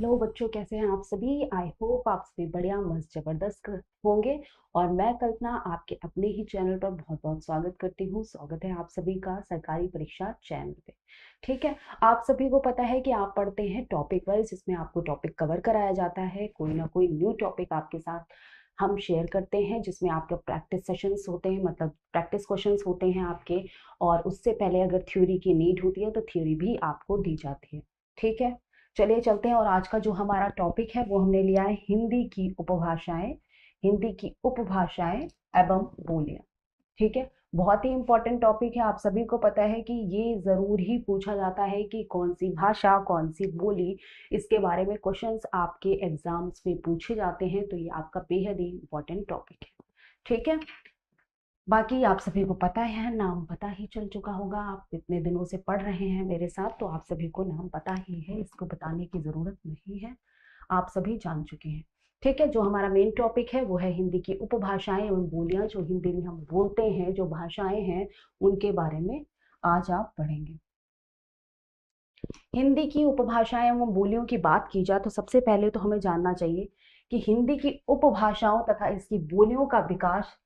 Hello बच्चों, कैसे हैं आप सभी। आई होप आप सभी बढ़िया मस्त जबरदस्त होंगे। और मैं कल्पना आपके अपने ही चैनल पर बहुत बहुत स्वागत करती हूँ। स्वागत है आप सभी का सरकारी परीक्षा चैनल पे। ठीक है, आप सभी को पता है कि आप पढ़ते हैं टॉपिक वाइज, जिसमें आपको टॉपिक कवर कराया जाता है। कोई ना कोई न्यू टॉपिक आपके साथ हम शेयर करते हैं, जिसमें आपके प्रैक्टिस सेशंस होते हैं, मतलब प्रैक्टिस क्वेश्चंस होते हैं आपके। और उससे पहले अगर थ्योरी की नीड होती है तो थ्योरी भी आपको दी जाती है। ठीक है, चलिए चलते हैं। और आज का जो हमारा टॉपिक है वो हमने लिया है हिंदी की उपभाषाएं। हिंदी की उपभाषाएं एवं बोलियां। ठीक है, बहुत ही इंपॉर्टेंट टॉपिक है। आप सभी को पता है कि ये जरूर ही पूछा जाता है कि कौन सी भाषा कौन सी बोली, इसके बारे में क्वेश्चंस आपके एग्जाम्स में पूछे जाते हैं। तो ये आपका बेहद ही इंपॉर्टेंट टॉपिक है। ठीक है, बाकी आप सभी को पता है, नाम पता ही चल चुका होगा। आप इतने दिनों से पढ़ रहे हैं मेरे साथ, तो आप सभी को नाम पता ही है, इसको बताने की ज़रूरत नहीं है, आप सभी जान चुके हैं। ठीक है, जो हमारा मेन टॉपिक है वो है हिंदी की उपभाषाएं एवं बोलियां। जो हिंदी में हम बोलते हैं, जो भाषाएं हैं, उनके बारे में आज आप पढ़ेंगे। हिंदी की उपभाषाएं एवं बोलियों की बात की जाए तो सबसे पहले तो हमें जानना चाहिए कि हिंदी की उपभाषाओं तथा इसकी बोलियों का विकास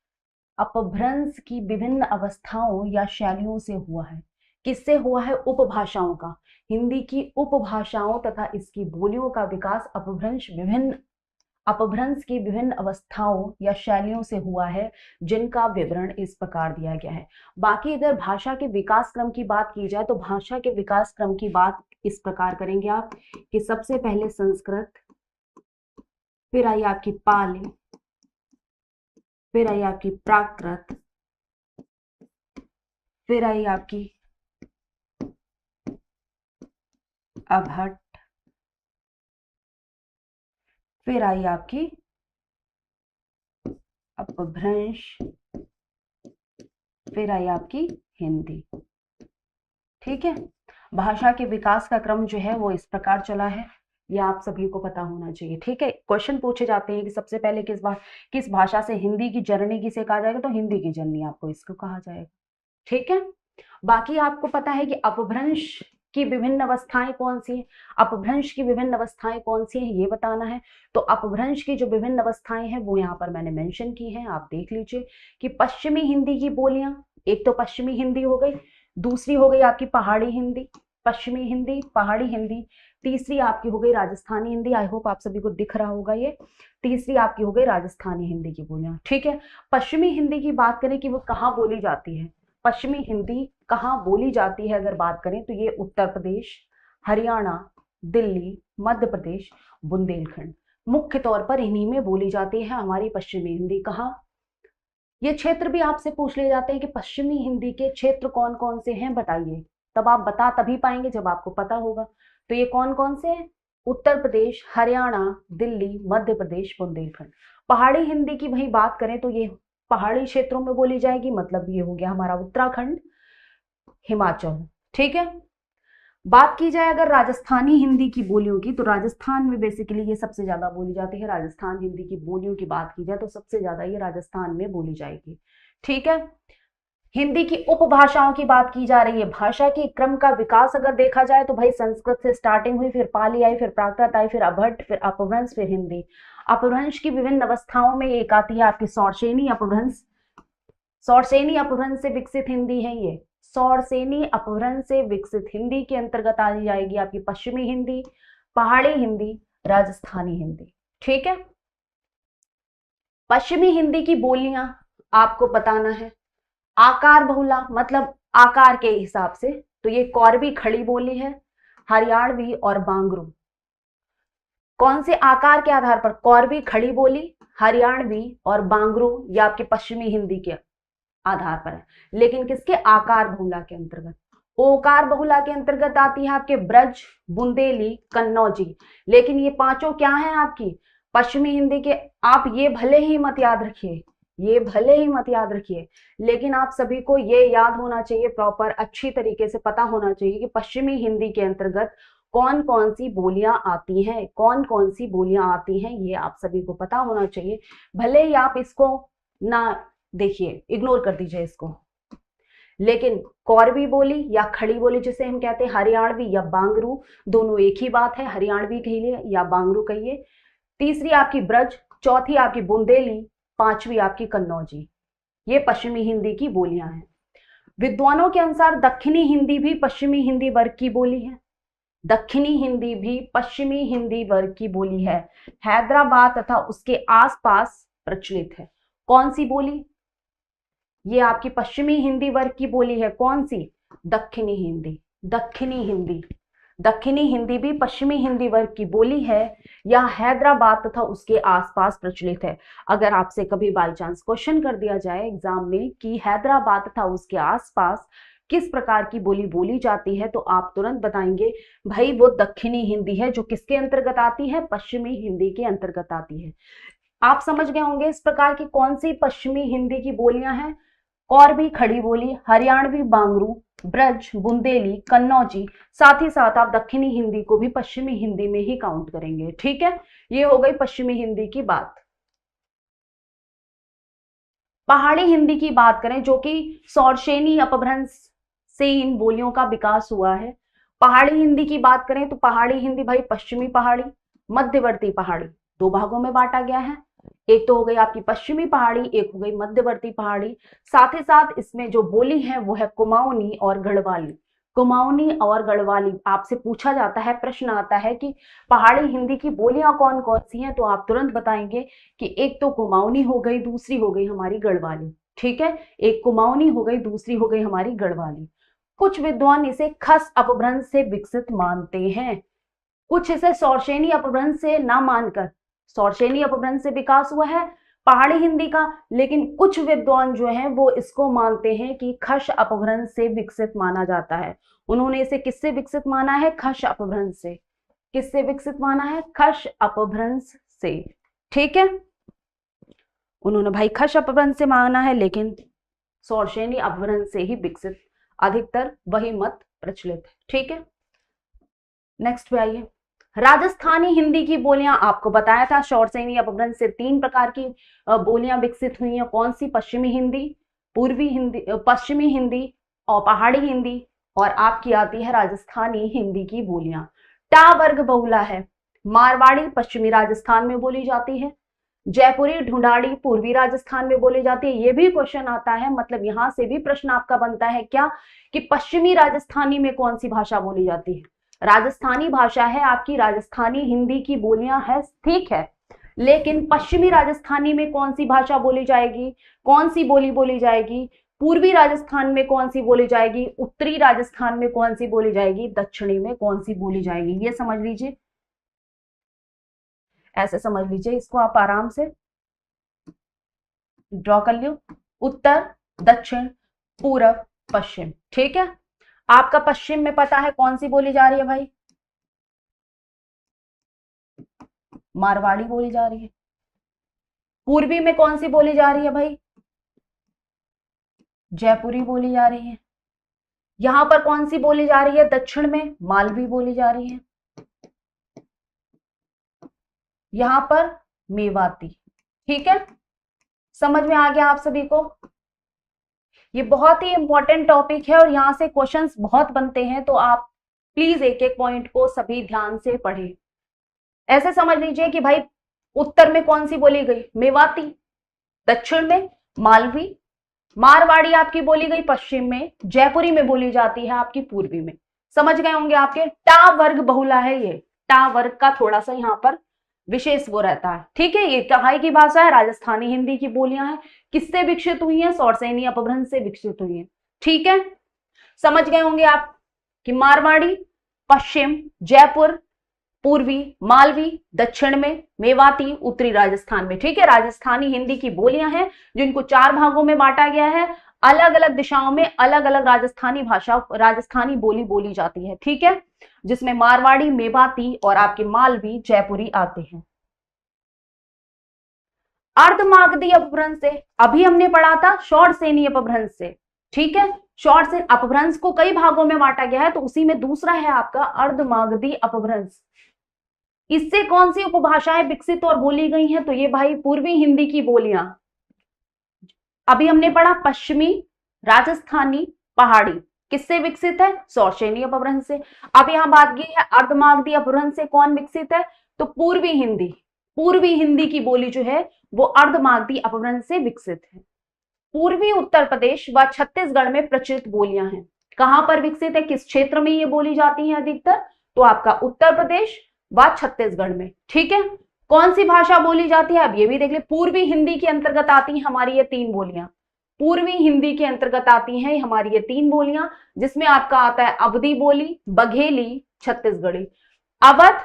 अपभ्रंश की विभिन्न अवस्थाओं या शैलियों से हुआ है। किससे हुआ है? उपभाषाओं का। हिंदी की उपभाषाओं तथा इसकी बोलियों का विकास अपभ्रंश की विभिन्न अवस्थाओं या शैलियों से हुआ है, जिनका विवरण इस प्रकार दिया गया है। बाकी अगर भाषा के विकास क्रम की बात की जाए तो भाषा के विकास क्रम की बात इस प्रकार करेंगे आप कि सबसे पहले संस्कृत, फिर आई आपकी पाली, फिर आई आपकी प्राकृत, फिर आई आपकी अभट, फिर आई आपकी अपभ्रंश, फिर आई आपकी हिंदी। ठीक है, भाषा के विकास का क्रम जो है वो इस प्रकार चला है, यह आप सभी को पता होना चाहिए। ठीक है, क्वेश्चन पूछे जाते हैं कि सबसे पहले किस भाषा से हिंदी की जननी किसे कहा जाएगा, तो हिंदी की जननी आपको इसको कहा जाएगा। ठीक है, बाकी आपको पता है कि अपभ्रंश की विभिन्न अवस्थाएं कौन सी हैं। अपभ्रंश की विभिन्न अवस्थाएं कौन सी हैं ये बताना है। तो अपभ्रंश की जो विभिन्न अवस्थाएं हैं वो यहाँ पर मैंने मेंशन की हैं, आप देख लीजिए कि पश्चिमी हिंदी की बोलियां, एक तो पश्चिमी हिंदी हो गई, दूसरी हो गई आपकी पहाड़ी हिंदी, पश्चिमी हिंदी, पहाड़ी हिंदी, तीसरी आपकी हो गई राजस्थानी हिंदी। आई होप आप सभी को दिख रहा होगा ये। तीसरी आपकी हो गई राजस्थानी हिंदी की बोलियां। ठीक है, पश्चिमी हिंदी की बात करें कि वो कहाँ बोली जाती है, पश्चिमी हिंदी कहाँ बोली जाती है अगर बात करें तो ये उत्तर प्रदेश, हरियाणा, दिल्ली, मध्य प्रदेश, बुंदेलखंड, मुख्य तौर पर इन्हीं में बोली जाती है हमारी पश्चिमी हिंदी। कहाँ? ये क्षेत्र भी आपसे पूछ ले जाते हैं कि पश्चिमी हिंदी के क्षेत्र कौन कौन से हैं, बताइए। तब आप बता तभी पाएंगे जब आपको पता होगा। तो ये कौन कौन से हैं? उत्तर प्रदेश, हरियाणा, दिल्ली, मध्य प्रदेश, बुंदेलखंड। पहाड़ी हिंदी की वही बात करें तो ये पहाड़ी क्षेत्रों में बोली जाएगी, मतलब ये हो गया हमारा उत्तराखंड, हिमाचल। ठीक है, बात की जाए अगर राजस्थानी हिंदी की बोलियों की, तो राजस्थान में बेसिकली ये सबसे ज्यादा बोली जाती है। राजस्थान हिंदी की बोलियों की बात की जाए तो सबसे ज्यादा ये राजस्थान में बोली जाएगी। ठीक है, हिंदी की उपभाषाओं की बात की जा रही है। भाषा के क्रम का विकास अगर देखा जाए तो भाई संस्कृत से स्टार्टिंग हुई, फिर पाली आई, फिर प्राकृत आई, फिर अभट, फिर अपभ्रंश, फिर हिंदी। अपभ्रंश की विभिन्न अवस्थाओं में एक आती है आपकी सौरसेनी अपभ्रंश। सौरसेनी अपभ्रंश से विकसित हिंदी है ये। सौरसेनी अपभ्रंश से विकसित हिंदी के अंतर्गत आ जाएगी आपकी पश्चिमी हिंदी, पहाड़ी हिंदी, राजस्थानी हिंदी। ठीक है, पश्चिमी हिंदी की बोलियां आपको बताना है। आकार बहुला, मतलब आकार के हिसाब से, तो ये कौरवी खड़ी बोली है, हरियाणवी और बांगरू। कौन से आकार के आधार पर? कौरवी खड़ी बोली, हरियाणवी और बांगरू, ये आपके पश्चिमी हिंदी के आधार पर है। लेकिन किसके? आकार बहुला के अंतर्गत। ओकार बहुला के अंतर्गत आती है आपके ब्रज, बुंदेली, कन्नौजी। लेकिन ये पांचों क्या हैं आपकी पश्चिमी हिंदी के। आप ये भले ही मत याद रखिए, ये भले ही मत याद रखिए, लेकिन आप सभी को ये याद होना चाहिए, प्रॉपर अच्छी तरीके से पता होना चाहिए कि पश्चिमी हिंदी के अंतर्गत कौन कौन सी बोलियां आती हैं, कौन कौन सी बोलियां आती हैं, ये आप सभी को पता होना चाहिए। भले ही आप इसको ना देखिए, इग्नोर कर दीजिए इसको, लेकिन कौरवी बोली या खड़ी बोली जिसे हम कहते हैं, हरियाणवी या बांगरू, दोनों एक ही बात है, हरियाणवी कहिए या बांगरू कहिए। तीसरी आपकी ब्रज, चौथी आपकी बुंदेली, पांचवी आपकी कन्नौजी। ये पश्चिमी हिंदी की बोलियां हैं। विद्वानों के अनुसार दक्षिणी हिंदी भी पश्चिमी हिंदी वर्ग की बोली है। दक्षिणी हिंदी भी पश्चिमी हिंदी वर्ग की बोली है। हैदराबाद तथा उसके आसपास प्रचलित है। कौन सी बोली? ये आपकी पश्चिमी हिंदी वर्ग की बोली है। कौन सी? दक्षिणी हिंदी। दक्षिणी हिंदी, दक्षिणी हिंदी भी पश्चिमी हिंदी वर्ग की बोली है या हैदराबाद तथा उसके आसपास प्रचलित है। अगर आपसे कभी बाई चांस क्वेश्चन कर दिया जाए एग्जाम में कि हैदराबाद तथा उसके आसपास किस प्रकार की बोली बोली जाती है, तो आप तुरंत बताएंगे भाई वो दक्षिणी हिंदी है, जो किसके अंतर्गत आती है? पश्चिमी हिंदी के अंतर्गत आती है। आप समझ गए होंगे इस प्रकार की कौन सी पश्चिमी हिंदी की बोलियां हैं। कौरवी खड़ी बोली, हरियाणवी बांगरू, ब्रज, बुंदेली, कन्नौजी। साथ ही साथ आप दक्षिणी हिंदी को भी पश्चिमी हिंदी में ही काउंट करेंगे। ठीक है, ये हो गई पश्चिमी हिंदी की बात। पहाड़ी हिंदी की बात करें, जो कि शौरसेनी अपभ्रंश से इन बोलियों का विकास हुआ है। पहाड़ी हिंदी की बात करें तो पहाड़ी हिंदी भाई पश्चिमी पहाड़ी, मध्यवर्ती पहाड़ी, दो भागों में बांटा गया है। एक तो हो गई आपकी पश्चिमी पहाड़ी, एक हो गई मध्यवर्ती पहाड़ी। साथ ही साथ इसमें जो बोली है वो है कुमाऊनी और गढ़वाली। कुमाऊनी और गढ़वाली आपसे पूछा जाता है, प्रश्न आता है कि पहाड़ी हिंदी की बोलियां कौन कौन सी हैं, तो आप तुरंत बताएंगे कि एक तो कुमाऊनी हो गई, दूसरी हो गई हमारी गढ़वाली। ठीक है, एक कुमाऊनी हो गई, दूसरी हो गई हमारी गढ़वाली। कुछ विद्वान इसे खस अपभ्रंश से विकसित मानते हैं, कुछ इसे शौरसेनी अपभ्रंश से ना मानकर, शौरसेनी अपभ्रंश से विकास हुआ है पहाड़ी हिंदी का, लेकिन कुछ विद्वान जो हैं वो इसको मानते हैं कि खश अपभ्रंश से विकसित माना जाता है। उन्होंने इसे किससे विकसित माना है? खश अपभ्रंश से। किससे विकसित माना है? खश अपभ्रंश से। ठीक है, उन्होंने भाई खश अपभ्रंश से माना है, लेकिन शौरसेनी अपभ्रंश से ही विकसित, अधिकतर वही मत प्रचलित है। ठीक है, नेक्स्ट पे आइए। राजस्थानी हिंदी की बोलियां आपको बताया था, शौरसेनी अपभ्रंश से 3 प्रकार की बोलियां विकसित हुई हैं। कौन सी? पश्चिमी हिंदी, पूर्वी हिंदी, पश्चिमी हिंदी और पहाड़ी हिंदी, और आपकी आती है राजस्थानी हिंदी की बोलियां। टा वर्ग बहुला है। मारवाड़ी पश्चिमी राजस्थान में बोली जाती है, जयपुरी ढूंढाड़ी पूर्वी राजस्थान में बोली जाती है। ये भी क्वेश्चन आता है, मतलब यहां से भी प्रश्न आपका बनता है क्या कि पश्चिमी राजस्थानी में कौन सी भाषा बोली जाती है? राजस्थानी भाषा है आपकी, राजस्थानी हिंदी की बोलियां है, ठीक है, लेकिन पश्चिमी राजस्थानी में कौन सी भाषा बोली जाएगी? कौन सी बोली बोली जाएगी? पूर्वी राजस्थान में कौन सी बोली जाएगी? उत्तरी राजस्थान में कौन सी बोली जाएगी? दक्षिणी में कौन सी बोली जाएगी? ये समझ लीजिए, ऐसे समझ लीजिए इसको, आप आराम से ड्रॉ कर लो। उत्तर, दक्षिण, पूरब, पश्चिम। ठीक है, आपका पश्चिम में पता है कौन सी बोली जा रही है भाई? मारवाड़ी बोली जा रही है। पूर्वी में कौन सी बोली जा रही है भाई? जयपुरी बोली जा रही है। यहां पर कौन सी बोली जा रही है? दक्षिण में मालवी बोली जा रही है, यहां पर मेवाती। ठीक है, समझ में आ गया आप सभी को? ये बहुत ही इंपॉर्टेंट टॉपिक है और यहां से क्वेश्चंस बहुत बनते हैं, तो आप प्लीज एक एक पॉइंट को सभी ध्यान से पढ़ें। ऐसे समझ लीजिए कि भाई उत्तर में कौन सी बोली गई? मेवाती। दक्षिण में मालवी। मारवाड़ी आपकी बोली गई पश्चिम में, जयपुरी में बोली जाती है आपकी पूर्वी में। समझ गए होंगे आपके? टा वर्ग बहुला है ये, टा वर्ग का थोड़ा सा यहाँ पर विशेष वो रहता है। ठीक है, ये कहां की भाषा है? राजस्थानी हिंदी की बोलियां हैं। किससे विकसित हुई हैं? शौरसेनी अपभ्रंश से विकसित हुई हैं। ठीक है, समझ गए होंगे आप कि मारवाड़ी पश्चिम, जयपुर पूर्वी, मालवी दक्षिण में, मेवाती उत्तरी राजस्थान में। ठीक है, राजस्थानी हिंदी की बोलियां हैं जिनको 4 भागों में बांटा गया है। अलग अलग दिशाओं में अलग अलग राजस्थानी भाषा, राजस्थानी बोली बोली जाती है। ठीक है, जिसमें मारवाड़ी, मेवाती और आपके मालवी, जयपुरी आते हैं। अर्धमागधी अपभ्रंश से अभी हमने पढ़ा था शौरसेनी अपभ्रंश से। ठीक है, शौरसेन अपभ्रंश को कई भागों में बांटा गया है, तो उसी में दूसरा है आपका अर्धमागधी अपभ्रंश। इससे कौन सी उपभाषाएं विकसित और बोली गई हैं? तो ये भाई पूर्वी हिंदी की बोलियां। अभी हमने पढ़ा पश्चिमी राजस्थानी, पहाड़ी किससे विकसित है? शौरसेनी अपभ्रंश से। अब यहां बात की है अर्धमागधी अपभ्रंश से कौन विकसित है? तो पूर्वी हिंदी। पूर्वी हिंदी की बोली जो है वो अर्धमागधी अपभ्रंश से विकसित है। पूर्वी उत्तर प्रदेश व छत्तीसगढ़ में प्रचलित बोलियां हैं। कहां पर विकसित है? किस क्षेत्र में ये बोली जाती है अधिकतर? तो आपका उत्तर प्रदेश व छत्तीसगढ़ में। ठीक है, कौन सी भाषा बोली जाती है? अब ये भी देख ले, पूर्वी हिंदी के अंतर्गत आती है हमारी ये तीन बोलियां। पूर्वी हिंदी के अंतर्गत आती हैं हमारी ये तीन बोलियां, जिसमें आपका आता है अवधी बोली, बघेली, छत्तीसगढ़ी। अवध,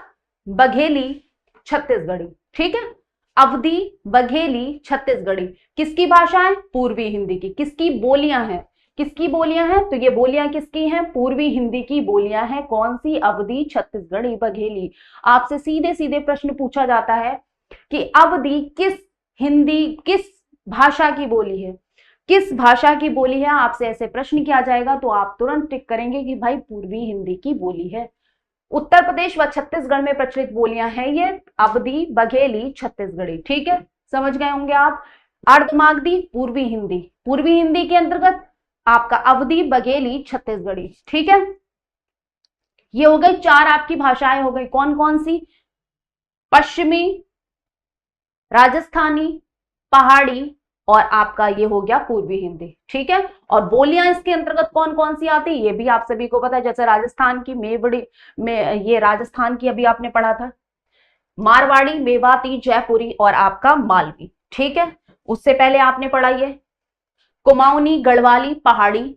बघेली, छत्तीसगढ़ी। ठीक है, अवधी, बघेली, छत्तीसगढ़ी किसकी भाषा है? पूर्वी हिंदी की। किसकी बोलियां हैं? किसकी बोलियां हैं? तो ये बोलियां किसकी हैं? पूर्वी हिंदी की बोलियां हैं। कौन सी? अवधी, छत्तीसगढ़ी, बघेली। आपसे सीधे सीधे प्रश्न पूछा जाता है कि अवधी किस भाषा की बोली है? किस भाषा की बोली है? आपसे ऐसे प्रश्न किया जाएगा तो आप तुरंत टिक करेंगे कि भाई पूर्वी हिंदी की बोली है। उत्तर प्रदेश व छत्तीसगढ़ में प्रचलित बोलियां हैं ये अवधी, बघेली, छत्तीसगढ़ी। ठीक है, समझ गए होंगे आप। अर्धमागधी पूर्वी हिंदी, पूर्वी हिंदी के अंतर्गत आपका अवधी, बघेली, छत्तीसगढ़ी। ठीक है, ये हो गई चार आपकी भाषाएं हो गई। कौन कौन सी? पश्चिमी, राजस्थानी, पहाड़ी और आपका ये हो गया पूर्वी हिंदी। ठीक है, और बोलियां इसके अंतर्गत कौन कौन सी आती है ये भी आप सभी को पता है। जैसे राजस्थान की मेवाड़ी में, ये राजस्थान की अभी आपने पढ़ा था, मारवाड़ी, मेवाती, जयपुरी और आपका मालवी। ठीक है, उससे पहले आपने पढ़ा ये कुमाऊनी, गढ़वाली, पहाड़ी।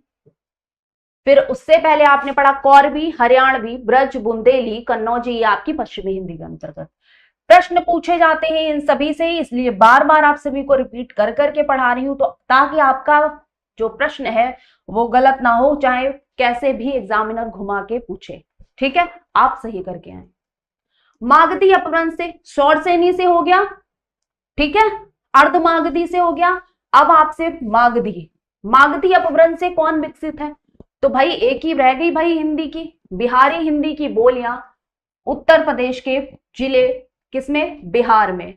फिर उससे पहले आपने पढ़ा कौरवी, हरियाणवी, ब्रज, बुंदेली, कन्नौजी, ये आपकी पश्चिमी हिंदी के अंतर्गत। प्रश्न पूछे जाते हैं इन सभी से ही, इसलिए बार बार आप सभी को रिपीट कर करके पढ़ा रही हूं, तो ताकि आपका जो प्रश्न है वो गलत ना हो, चाहे कैसे भी एग्जामिनर घुमा के पूछे। ठीक है, आप सही करके आए। मागधी अपभ्रंश से, शौरसेनी से हो गया। ठीक है, अर्धमागधी से हो गया। अब आपसे मागधी, मागधी अपभ्रंश से कौन विकसित है? तो भाई एक ही रह गई भाई हिंदी की, बिहारी हिंदी की बोलियां उत्तर प्रदेश के जिले, किसमें? बिहार में,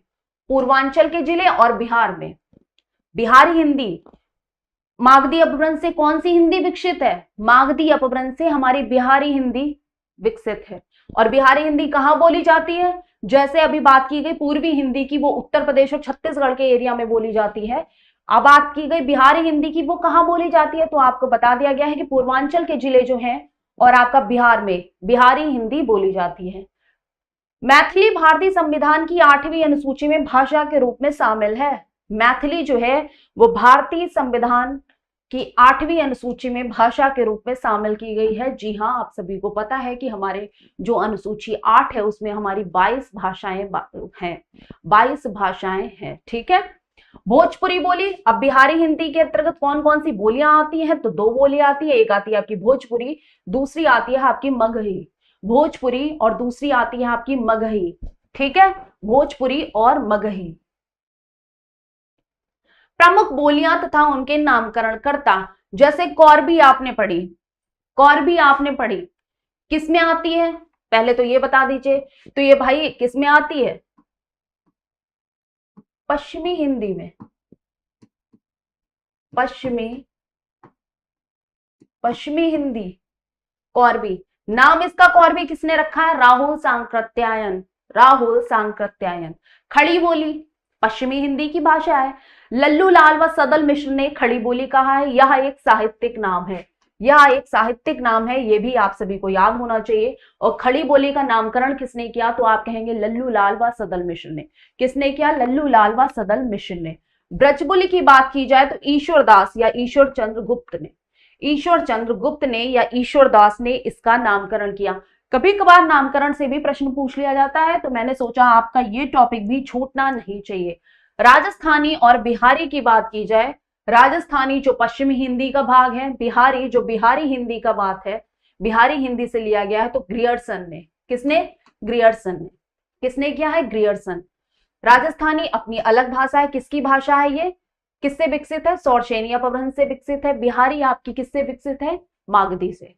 पूर्वांचल के जिले और बिहार में बिहारी हिंदी। मागधी अपभ्रंश से कौन सी हिंदी विकसित है? मागधी अपभ्रंश से हमारी बिहारी हिंदी विकसित है। और बिहारी हिंदी कहां बोली जाती है? जैसे अभी बात की गई पूर्वी हिंदी की, वो उत्तर प्रदेश और छत्तीसगढ़ के एरिया में बोली जाती है। अब बात की गई बिहारी हिंदी की, वो कहां बोली जाती है? तो आपको बता दिया गया है कि पूर्वांचल के जिले जो हैं और आपका बिहार में बिहारी हिंदी बोली जाती है। मैथिली भारतीय संविधान की 8वीं अनुसूची में भाषा के रूप में शामिल है। मैथिली जो है वो भारतीय संविधान की 8वीं अनुसूची में भाषा के रूप में शामिल की गई है। जी हाँ, आप सभी को पता है कि हमारे जो अनुसूची 8 है उसमें हमारी 22 भाषाएं हैं, 22 भाषाएं हैं। ठीक है, भोजपुरी बोली। अब बिहारी हिंदी के अंतर्गत कौन कौन सी बोलियां आती हैं? तो दो बोलियां आती है, एक आती है आपकी भोजपुरी, दूसरी आती है आपकी मगही। भोजपुरी और दूसरी आती है आपकी मगही। ठीक है, भोजपुरी और मगही। प्रमुख बोलियां तथा उनके नामकरण कर्ता, जैसे कौरवी आपने पढ़ी, कौरवी आपने पढ़ी, किसमें आती है? पहले तो ये बता दीजिए, तो ये भाई किसमें आती है? पश्चिमी हिंदी में, पश्चिमी हिंदी कौरवी। नाम इसका कौरवी किसने रखा है? राहुल सांकृत्यायन, राहुल सांकृत्यायन। खड़ी बोली पश्चिमी हिंदी की भाषा है। लल्लू लाल व सदल मिश्र ने खड़ी बोली कहा है। यह एक साहित्यिक नाम है, यह एक साहित्यिक नाम है, ये भी आप सभी को याद होना चाहिए। और खड़ी बोली का नामकरण किसने किया? तो आप कहेंगे लल्लू लाल व सदल मिश्र ने। किसने किया? लल्लू लाल व सदल मिश्र ने। ब्रजबोली की बात की जाए तो ईश्वर दास या ईश्वर चंद्र गुप्त ने, ईश्वर चंद्र गुप्त ने या ईश्वर दास ने इसका नामकरण किया। कभी कभार नामकरण से भी प्रश्न पूछ लिया जाता है, तो मैंने सोचा आपका ये टॉपिक भी छूटना नहीं चाहिए। राजस्थानी और बिहारी की बात की जाए, राजस्थानी जो पश्चिमी हिंदी का भाग है, बिहारी जो बिहारी हिंदी का बात है, बिहारी हिंदी से लिया गया है। तो ग्रियर्सन ने, किसने? ग्रियर्सन ने। किसने किया है? ग्रियर्सन। राजस्थानी अपनी अलग भाषा है, किसकी भाषा है ये? किससे विकसित है? शौरसेनी अपभ्रंश से विकसित है। बिहारी आपकी किससे विकसित है? मागधी से।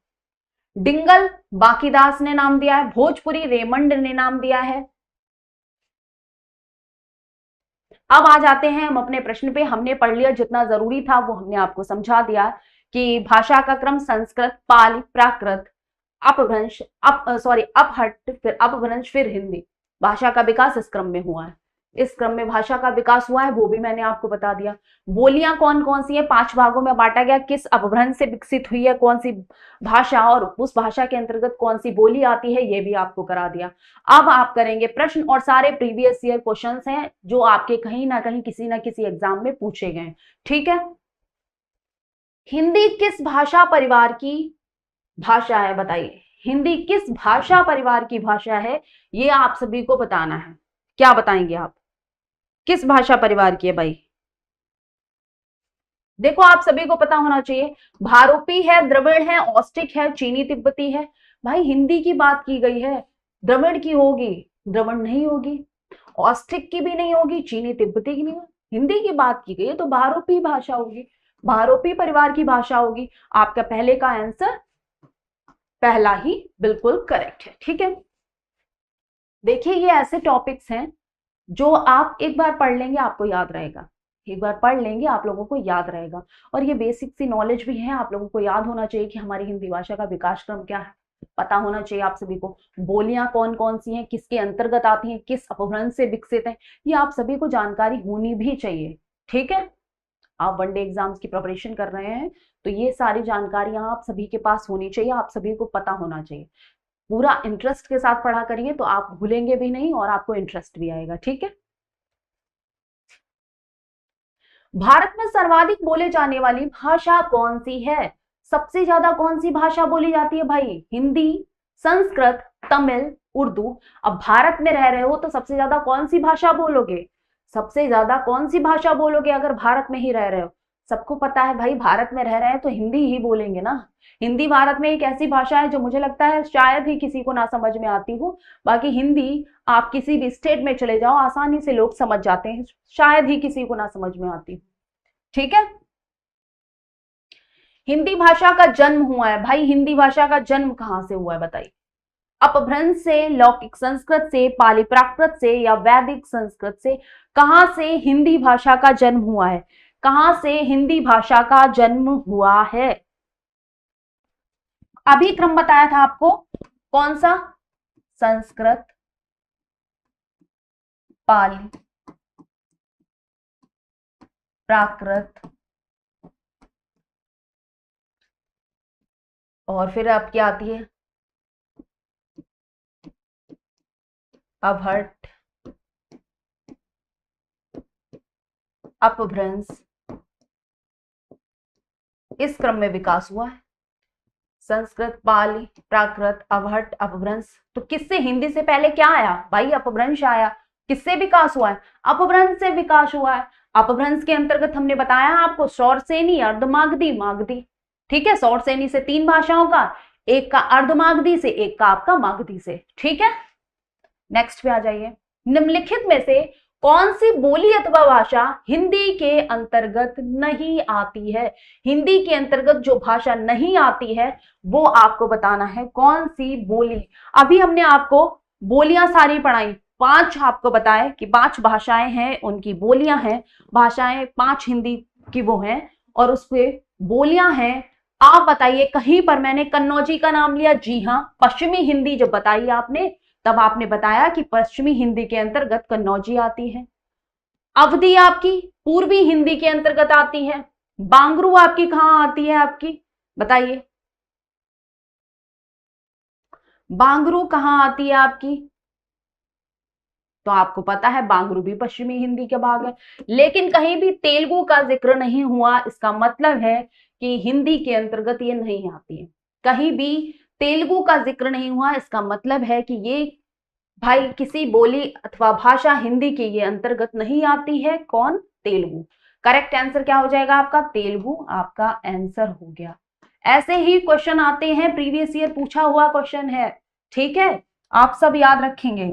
डिंगल बांकीदास ने नाम दिया है। भोजपुरी रेमंड ने नाम दिया है। अब आ जाते हैं हम अपने प्रश्न पे। हमने पढ़ लिया जितना जरूरी था वो हमने आपको समझा दिया कि भाषा का क्रम संस्कृत, पाली, प्राकृत, अपभ्रंश, अपहट, फिर अपभ्रंश, फिर हिंदी। भाषा का विकास इस क्रम में हुआ है। इस क्रम में भाषा का विकास हुआ है, वो भी मैंने आपको बता दिया। बोलियां कौन कौन सी है, 5 भागों में बांटा गया। किस अपभ्रंश से विकसित हुई है कौन सी भाषा, और उस भाषा के अंतर्गत कौन सी बोली आती है, ये भी आपको करा दिया। अब आप करेंगे प्रश्न, और सारे प्रीवियस ईयर क्वेश्चंस हैं जो आपके कहीं ना कहीं किसी ना किसी एग्जाम में पूछे गए। ठीक है, हिंदी किस भाषा परिवार की भाषा है, बताइए। हिंदी किस भाषा परिवार की भाषा है, ये आप सभी को बताना है। क्या बताएंगे आप, किस भाषा परिवार की है भाई? देखो, आप सभी को पता होना चाहिए, भारोपी है, द्रविड़ है, ऑस्टिक है, चीनी तिब्बती है। भाई हिंदी की बात की गई है, द्रविड़ की होगी? द्रविड़ नहीं होगी, ऑस्टिक की भी नहीं होगी, चीनी तिब्बती की नहीं होगी। हिंदी की बात की गई है तो भारोपी भाषा होगी, भारोपी परिवार की भाषा होगी। आपका पहले का आंसर पहला ही बिल्कुल करेक्ट है। ठीक है, देखिए ये ऐसे टॉपिक्स हैं जो आप एक बार पढ़ लेंगे आपको याद रहेगा, एक बार पढ़ लेंगे आप लोगों को याद रहेगा। और ये बेसिक सी नॉलेज भी है, आप लोगों को याद होना चाहिए कि हमारी हिंदी भाषा का विकास क्रम क्या है, पता होना चाहिए आप सभी को। बोलियां कौन कौन सी हैं, किसके अंतर्गत आती हैं, किस अपभ्रंश से विकसित है, ये आप सभी को जानकारी होनी भी चाहिए। ठीक है, आप वनडे एग्जाम्स की प्रिपरेशन कर रहे हैं तो ये सारी जानकारियां आप सभी के पास होनी चाहिए, आप सभी को पता होना चाहिए। पूरा इंटरेस्ट के साथ पढ़ा करिए तो आप भूलेंगे भी नहीं और आपको इंटरेस्ट भी आएगा। ठीक है, भारत में सर्वाधिक बोले जाने वाली भाषा कौन सी है? सबसे ज्यादा कौन सी भाषा बोली जाती है भाई? हिंदी, संस्कृत, तमिल, उर्दू। अब भारत में रह रहे हो तो सबसे ज्यादा कौन सी भाषा बोलोगे? सबसे ज्यादा कौन सी भाषा बोलोगे अगर भारत में ही रह रहे हो? सबको पता है भाई, भारत में रह रहे हैं तो हिंदी ही बोलेंगे ना। हिंदी भारत में एक ऐसी भाषा है जो मुझे लगता है शायद ही किसी को ना समझ में आती हो। बाकी हिंदी आप किसी भी स्टेट में चले जाओ आसानी से लोग समझ जाते हैं, शायद ही किसी को ना समझ में आती हो। ठीक है, हिंदी भाषा का जन्म हुआ है भाई, हिंदी भाषा का जन्म कहां से हुआ है बताइए? अपभ्रंश से, लौकिक संस्कृत से, पाली प्राकृत से, या वैदिक संस्कृत से? कहां से हिंदी भाषा का जन्म हुआ है? कहां से हिंदी भाषा का जन्म हुआ है? अभी क्रम बताया था आपको, कौन सा? संस्कृत, पाली, प्राकृत, और फिर अब क्या आती है? अपभ्रंश, अपभ्रंश। इस क्रम में विकास हुआ है, संस्कृत, पाली, प्राकृत, अपभ्रंश, अपभ्रंश। तो किससे, हिंदी से पहले क्या आया भाई? अपभ्रंश आया। किससे विकास हुआ है? अपभ्रंश से विकास हुआ है। अपभ्रंश के अंतर्गत हमने बताया आपको शौरसेनी, अर्धमागधी, मागधी। ठीक है, शौरसेनी से 3 भाषाओं का, एक का अर्धमागधी से, एक का आपका मागधी से। ठीक है, नेक्स्ट पे आ जाइए। निम्नलिखित में से कौन सी बोली अथवा भाषा हिंदी के अंतर्गत नहीं आती है? हिंदी के अंतर्गत जो भाषा नहीं आती है वो आपको बताना है, कौन सी बोली। अभी हमने आपको बोलियां सारी पढ़ाई, 5 आपको बताए कि 5 भाषाएं हैं, उनकी बोलियां हैं। भाषाएं 5 हिंदी की वो हैं और उसपे बोलियां हैं। आप बताइए, कहीं पर मैंने कन्नौजी का नाम लिया? जी हाँ, पश्चिमी हिंदी जब बताई आपने तब आपने बताया कि पश्चिमी हिंदी के अंतर्गत कन्नौजी आती है। अवधी आपकी पूर्वी हिंदी के अंतर्गत आती है। बांगरू आपकी कहां आती है आपकी, बताइए? बांगरू कहां आती है आपकी? तो आपको पता है बांगरू भी पश्चिमी हिंदी का भाग है। लेकिन कहीं भी तेलुगु का जिक्र नहीं हुआ, इसका मतलब है कि हिंदी के अंतर्गत ये नहीं आती है। कहीं भी तेलुगु का जिक्र नहीं हुआ, इसका मतलब है कि ये भाई किसी बोली अथवा भाषा हिंदी के ये अंतर्गत नहीं आती है। कौन? तेलुगु। करेक्ट आंसर क्या हो जाएगा आपका? तेलुगु आपका आंसर हो गया। ऐसे ही क्वेश्चन आते हैं, प्रीवियस ईयर पूछा हुआ क्वेश्चन है। ठीक है, आप सब याद रखेंगे।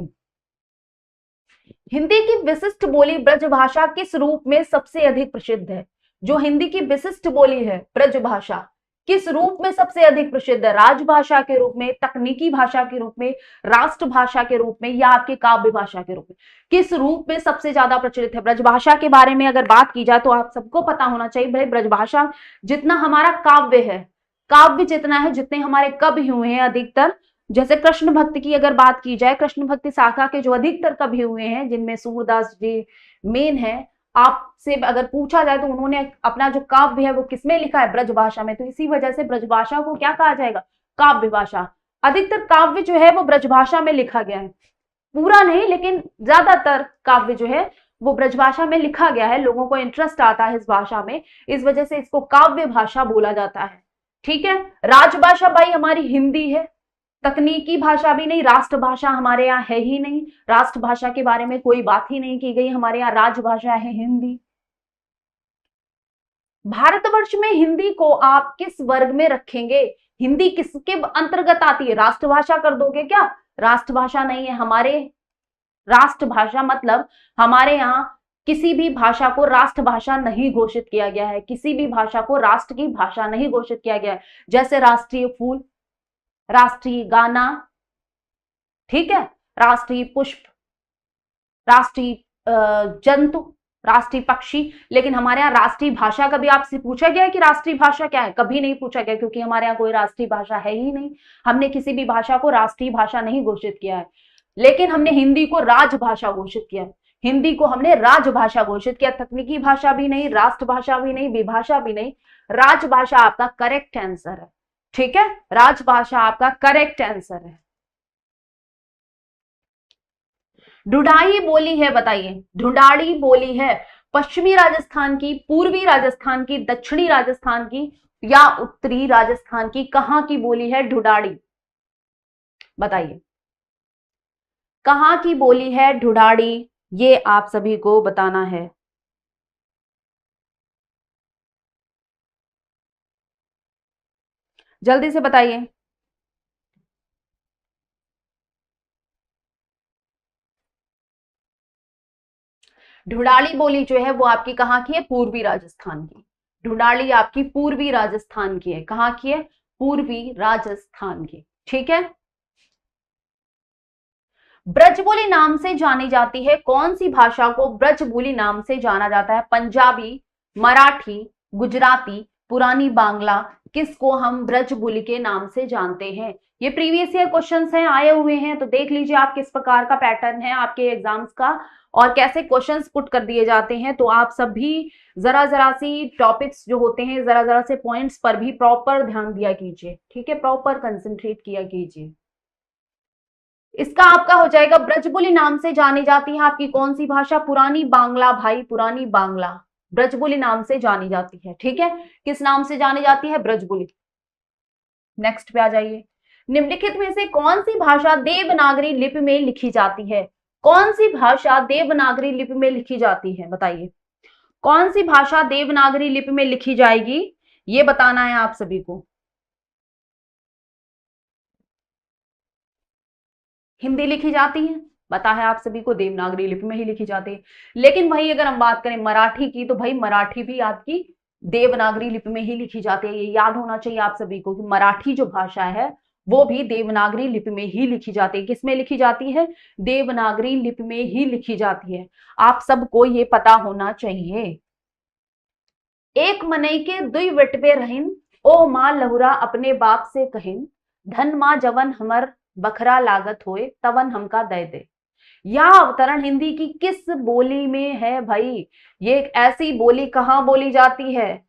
हिंदी की विशिष्ट बोली ब्रजभाषा किस रूप में सबसे अधिक प्रसिद्ध है? जो हिंदी की विशिष्ट बोली है ब्रजभाषा, किस रूप में सबसे अधिक प्रसिद्ध है? राजभाषा के रूप में, तकनीकी भाषा के रूप में, राष्ट्रभाषा के रूप में, या आपके काव्य भाषा के रूप में? किस रूप में सबसे ज्यादा प्रचलित है? ब्रजभाषा के बारे में अगर बात की जाए तो आप सबको पता होना चाहिए भाई, ब्रजभाषा जितना हमारा काव्य है, काव्य जितना है, जितने हमारे कवि हुए हैं अधिकतर, जैसे कृष्ण भक्त की अगर बात की जाए, कृष्ण भक्ति शाखा के जो अधिकतर कवि हुए हैं, जिनमें सूरदास जी मेन है, आपसे अगर पूछा जाए तो उन्होंने अपना जो काव्य है वो किसमें लिखा है? ब्रजभाषा में। तो इसी वजह से ब्रजभाषा को क्या कहा जाएगा? काव्य भाषा। अधिकतर काव्य जो है वो ब्रजभाषा में लिखा गया है, पूरा नहीं लेकिन ज्यादातर काव्य जो है वो ब्रजभाषा में लिखा गया है। लोगों को इंटरेस्ट आता है इस भाषा में, इस वजह से इसको काव्य भाषा बोला जाता है। ठीक है। राजभाषा भाई हमारी हिंदी है, तकनीकी भाषा भी नहीं, राष्ट्रभाषा हमारे यहाँ है ही नहीं, राष्ट्रभाषा के बारे में कोई बात ही नहीं की गई, हमारे यहाँ राजभाषा है हिंदी। भारतवर्ष में हिंदी को आप किस वर्ग में रखेंगे? हिंदी किसके अंतर्गत आती है? राष्ट्रभाषा कर दोगे क्या? राष्ट्रभाषा नहीं है हमारे। राष्ट्रभाषा मतलब हमारे यहाँ किसी भी भाषा को राष्ट्रभाषा नहीं घोषित किया गया है, किसी भी भाषा को राष्ट्र की भाषा नहीं घोषित किया गया है। जैसे राष्ट्रीय फूल, राष्ट्रीय गाना, ठीक है, राष्ट्रीय पुष्प, राष्ट्रीय जंतु, राष्ट्रीय पक्षी। लेकिन हमारे यहाँ राष्ट्रीय भाषा कभी आपसे पूछा गया है कि राष्ट्रीय भाषा क्या है? कभी नहीं पूछा गया, क्योंकि हमारे यहाँ कोई राष्ट्रीय भाषा है ही नहीं। हमने किसी भी भाषा को राष्ट्रीय भाषा नहीं घोषित किया है, लेकिन हमने हिंदी को राजभाषा घोषित किया। हिंदी को हमने राजभाषा घोषित किया। तकनीकी भाषा भी नहीं, राष्ट्रभाषा भी नहीं, विभाषा भी नहीं, राजभाषा आपका करेक्ट आंसर है। ठीक है, राजभाषा आपका करेक्ट आंसर है। ढूंढाई बोली है, बताइए। ढूंढाड़ी बोली है पश्चिमी राजस्थान की, पूर्वी राजस्थान की, दक्षिणी राजस्थान की, या उत्तरी राजस्थान की? कहां की बोली है ढूंढाड़ी? बताइए, कहां की बोली है ढूंढाड़ी? ये आप सभी को बताना है। जल्दी से बताइए। ढूंढाड़ी बोली जो है वो आपकी कहाँ की है? पूर्वी राजस्थान की। ढूंढाड़ी आपकी पूर्वी राजस्थान की है। कहाँ की है? पूर्वी राजस्थान की। ठीक है। ब्रजबोली नाम से जानी जाती है कौन सी भाषा को ब्रजबोली नाम से जाना जाता है? पंजाबी, मराठी, गुजराती, पुरानी बांग्ला, किसको हम ब्रजबोली के नाम से जानते हैं? ये प्रीवियस ईयर क्वेश्चंस हैं, आए हुए हैं, तो देख लीजिए आप किस प्रकार का पैटर्न है आपके एग्जाम्स का और कैसे क्वेश्चंस पुट कर दिए जाते हैं। तो आप सभी जरा जरा सी टॉपिक्स जो होते हैं, जरा जरा से पॉइंट्स पर भी प्रॉपर ध्यान दिया कीजिए। ठीक है, प्रॉपर कंसंट्रेट किया कीजिए। इसका आपका हो जाएगा, ब्रजबोली नाम से जानी जाती है आपकी कौन सी भाषा? पुरानी बांग्ला भाई, पुरानी बांग्ला ब्रजबोली नाम से जानी जाती है। ठीक है, किस नाम से जानी जाती है? ब्रजबोली। नेक्स्ट पे आ जाइए। निम्नलिखित में से कौन सी भाषा देवनागरी लिपि में लिखी जाती है? कौन सी भाषा देवनागरी लिपि में लिखी जाती है? बताइए, कौन सी भाषा देवनागरी लिपि में लिखी जाएगी? ये बताना है आप सभी को। हिंदी लिखी जाती है, पता है आप सभी को, देवनागरी लिपि में ही लिखी जाती है। लेकिन वही अगर हम बात करें मराठी की, तो भाई मराठी भी आपकी देवनागरी लिपि में ही लिखी जाती है। ये याद होना चाहिए आप सभी को कि मराठी जो भाषा है वो भी देवनागरी लिपि में ही लिखी जाती है। किसमें लिखी जाती है? देवनागरी लिपि में ही लिखी जाती है। आप सबको ये पता होना चाहिए। एक मनई के दुई बटवे रहिन, ओ माँ लहुरा अपने बाप से कहिन, धन माँ जवन हमर बखरा लागत होए तवन हमका दे दे। यह अवतरण हिंदी की किस बोली में है भाई? ये ऐसी बोली कहां बोली जाती है?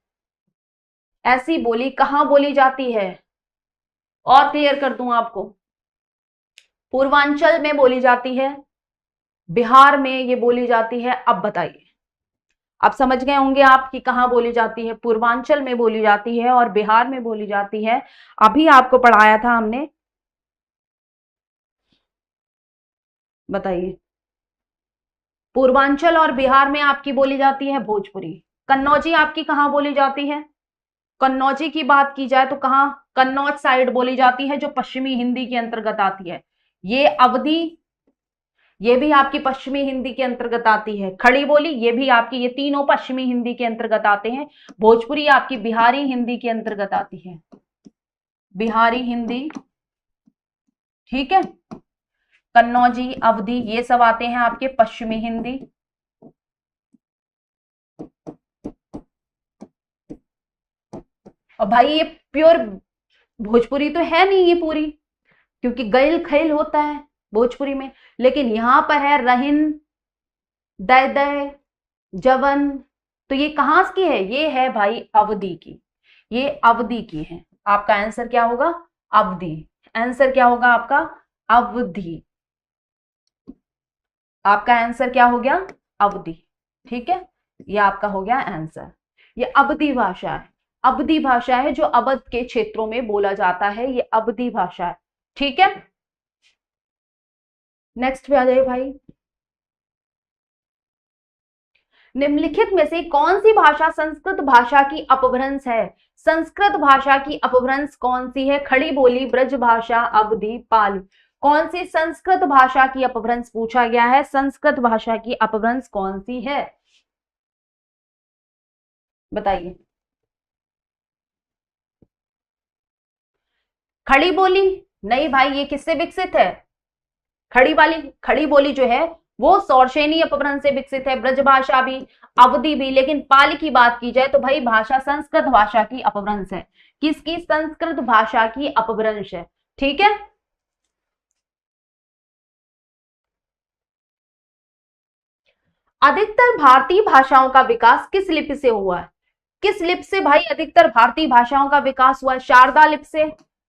ऐसी बोली कहां बोली जाती है? और क्लियर कर दूं आपको, पूर्वांचल में बोली जाती है, बिहार में ये बोली जाती है। अब बताइए, अब समझ गए होंगे आप कि कहां बोली जाती है? पूर्वांचल में बोली जाती है और बिहार में बोली जाती है। अभी आपको पढ़ाया था हमने, बताइए। पूर्वांचल और बिहार में आपकी बोली जाती है भोजपुरी। कन्नौजी आपकी कहां बोली जाती है? कन्नौजी की बात की जाए तो कहां? कन्नौज साइड बोली जाती है, जो पश्चिमी हिंदी के अंतर्गत आती है। ये अवधी, ये भी आपकी पश्चिमी हिंदी के अंतर्गत आती है। खड़ी बोली ये भी आपकी, ये तीनों पश्चिमी हिंदी के अंतर्गत आते हैं। भोजपुरी आपकी बिहारी हिंदी के अंतर्गत आती है, बिहारी हिंदी, ठीक है। कन्नौजी, अवधी ये सब आते हैं आपके पश्चिमी हिंदी। और भाई ये प्योर भोजपुरी तो है नहीं ये पूरी, क्योंकि गैल खैल होता है भोजपुरी में, लेकिन यहां पर है रहिन, दय दय, जवन, तो ये कहां की है, ये है भाई अवधि की, ये अवधि की है। आपका आंसर क्या होगा, अवधि। आंसर क्या होगा आपका, अवधि। आपका आंसर क्या हो गया, अवधि, ठीक है। ये आपका हो गया आंसर। ये अवधि भाषा है, अवधि भाषा है जो अवध के क्षेत्रों में बोला जाता है, ये अवधि भाषा है, ठीक है। नेक्स्ट पे आ जाइए भाई। निम्नलिखित में से कौन सी भाषा संस्कृत भाषा की अपभ्रंश है। संस्कृत भाषा की अपभ्रंश कौन सी है, खड़ी बोली, ब्रज भाषा, अवधि, पाली। कौन सी संस्कृत भाषा की अपभ्रंश पूछा गया है, संस्कृत भाषा की अपभ्रंश कौन सी है, बताइए। खड़ी बोली, नहीं भाई ये किससे विकसित है, खड़ी बोली जो है वो सौरसेनी अपभ्रंश से विकसित है, ब्रजभाषा भी, अवधि भी। लेकिन पाली की बात की जाए तो भाई भाषा संस्कृत भाषा की अपभ्रंश है। किसकी, संस्कृत भाषा की अपभ्रंश है, ठीक है। अधिकतर भारतीय भाषाओं का विकास किस लिपि से हुआ है, किस लिपि से भाई अधिकतर भारतीय भाषाओं का विकास हुआ है, शारदा लिपि से,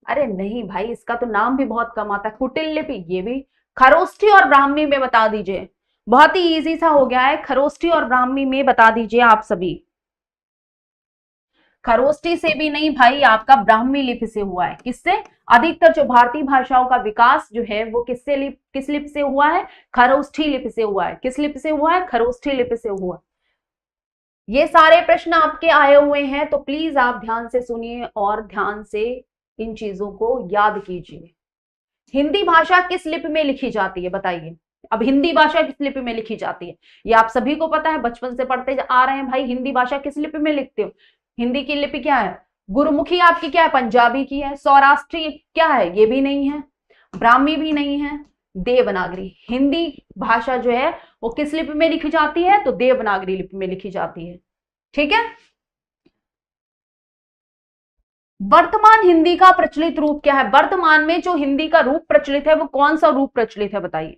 अरे नहीं भाई इसका तो नाम भी बहुत कम आता है, कुटिल लिपि, ये भी, खरोष्ठी और ब्राह्मी में बता दीजिए, बहुत ही इजी सा हो गया है, खरोष्ठी और ब्राह्मी में बता दीजिए आप सभी। खरोष्ठी से भी नहीं भाई, आपका ब्राह्मी लिपि से हुआ है। किससे, अधिकतर जो भारतीय भाषाओं का विकास जो है वो किस लिपि से हुआ है, खरोष्ठी लिपि से हुआ है। किस लिपि से हुआ है, खरोष्ठी लिपि से हुआ। ये सारे प्रश्न आपके आए हुए हैं, तो प्लीज आप ध्यान से सुनिए और ध्यान से इन चीजों को याद कीजिए। हिंदी भाषा किस लिपि में लिखी जाती है, बताइए। अब हिंदी भाषा किस लिपि में लिखी जाती है, ये आप सभी को पता है, बचपन से पढ़ते आ रहे हैं भाई। हिंदी भाषा किस लिपि में लिखते हो, हिंदी की लिपि क्या है, गुरुमुखी आपकी क्या है, पंजाबी की है। सौराष्ट्री क्या है, ये भी नहीं है, ब्राह्मी भी नहीं है, देवनागरी। हिंदी भाषा जो है वो किस लिपि में लिखी जाती है, तो देवनागरी लिपि में लिखी जाती है, ठीक है। वर्तमान हिंदी का प्रचलित रूप क्या है, वर्तमान में जो हिंदी का रूप प्रचलित है वो कौन सा रूप प्रचलित है, बताइए।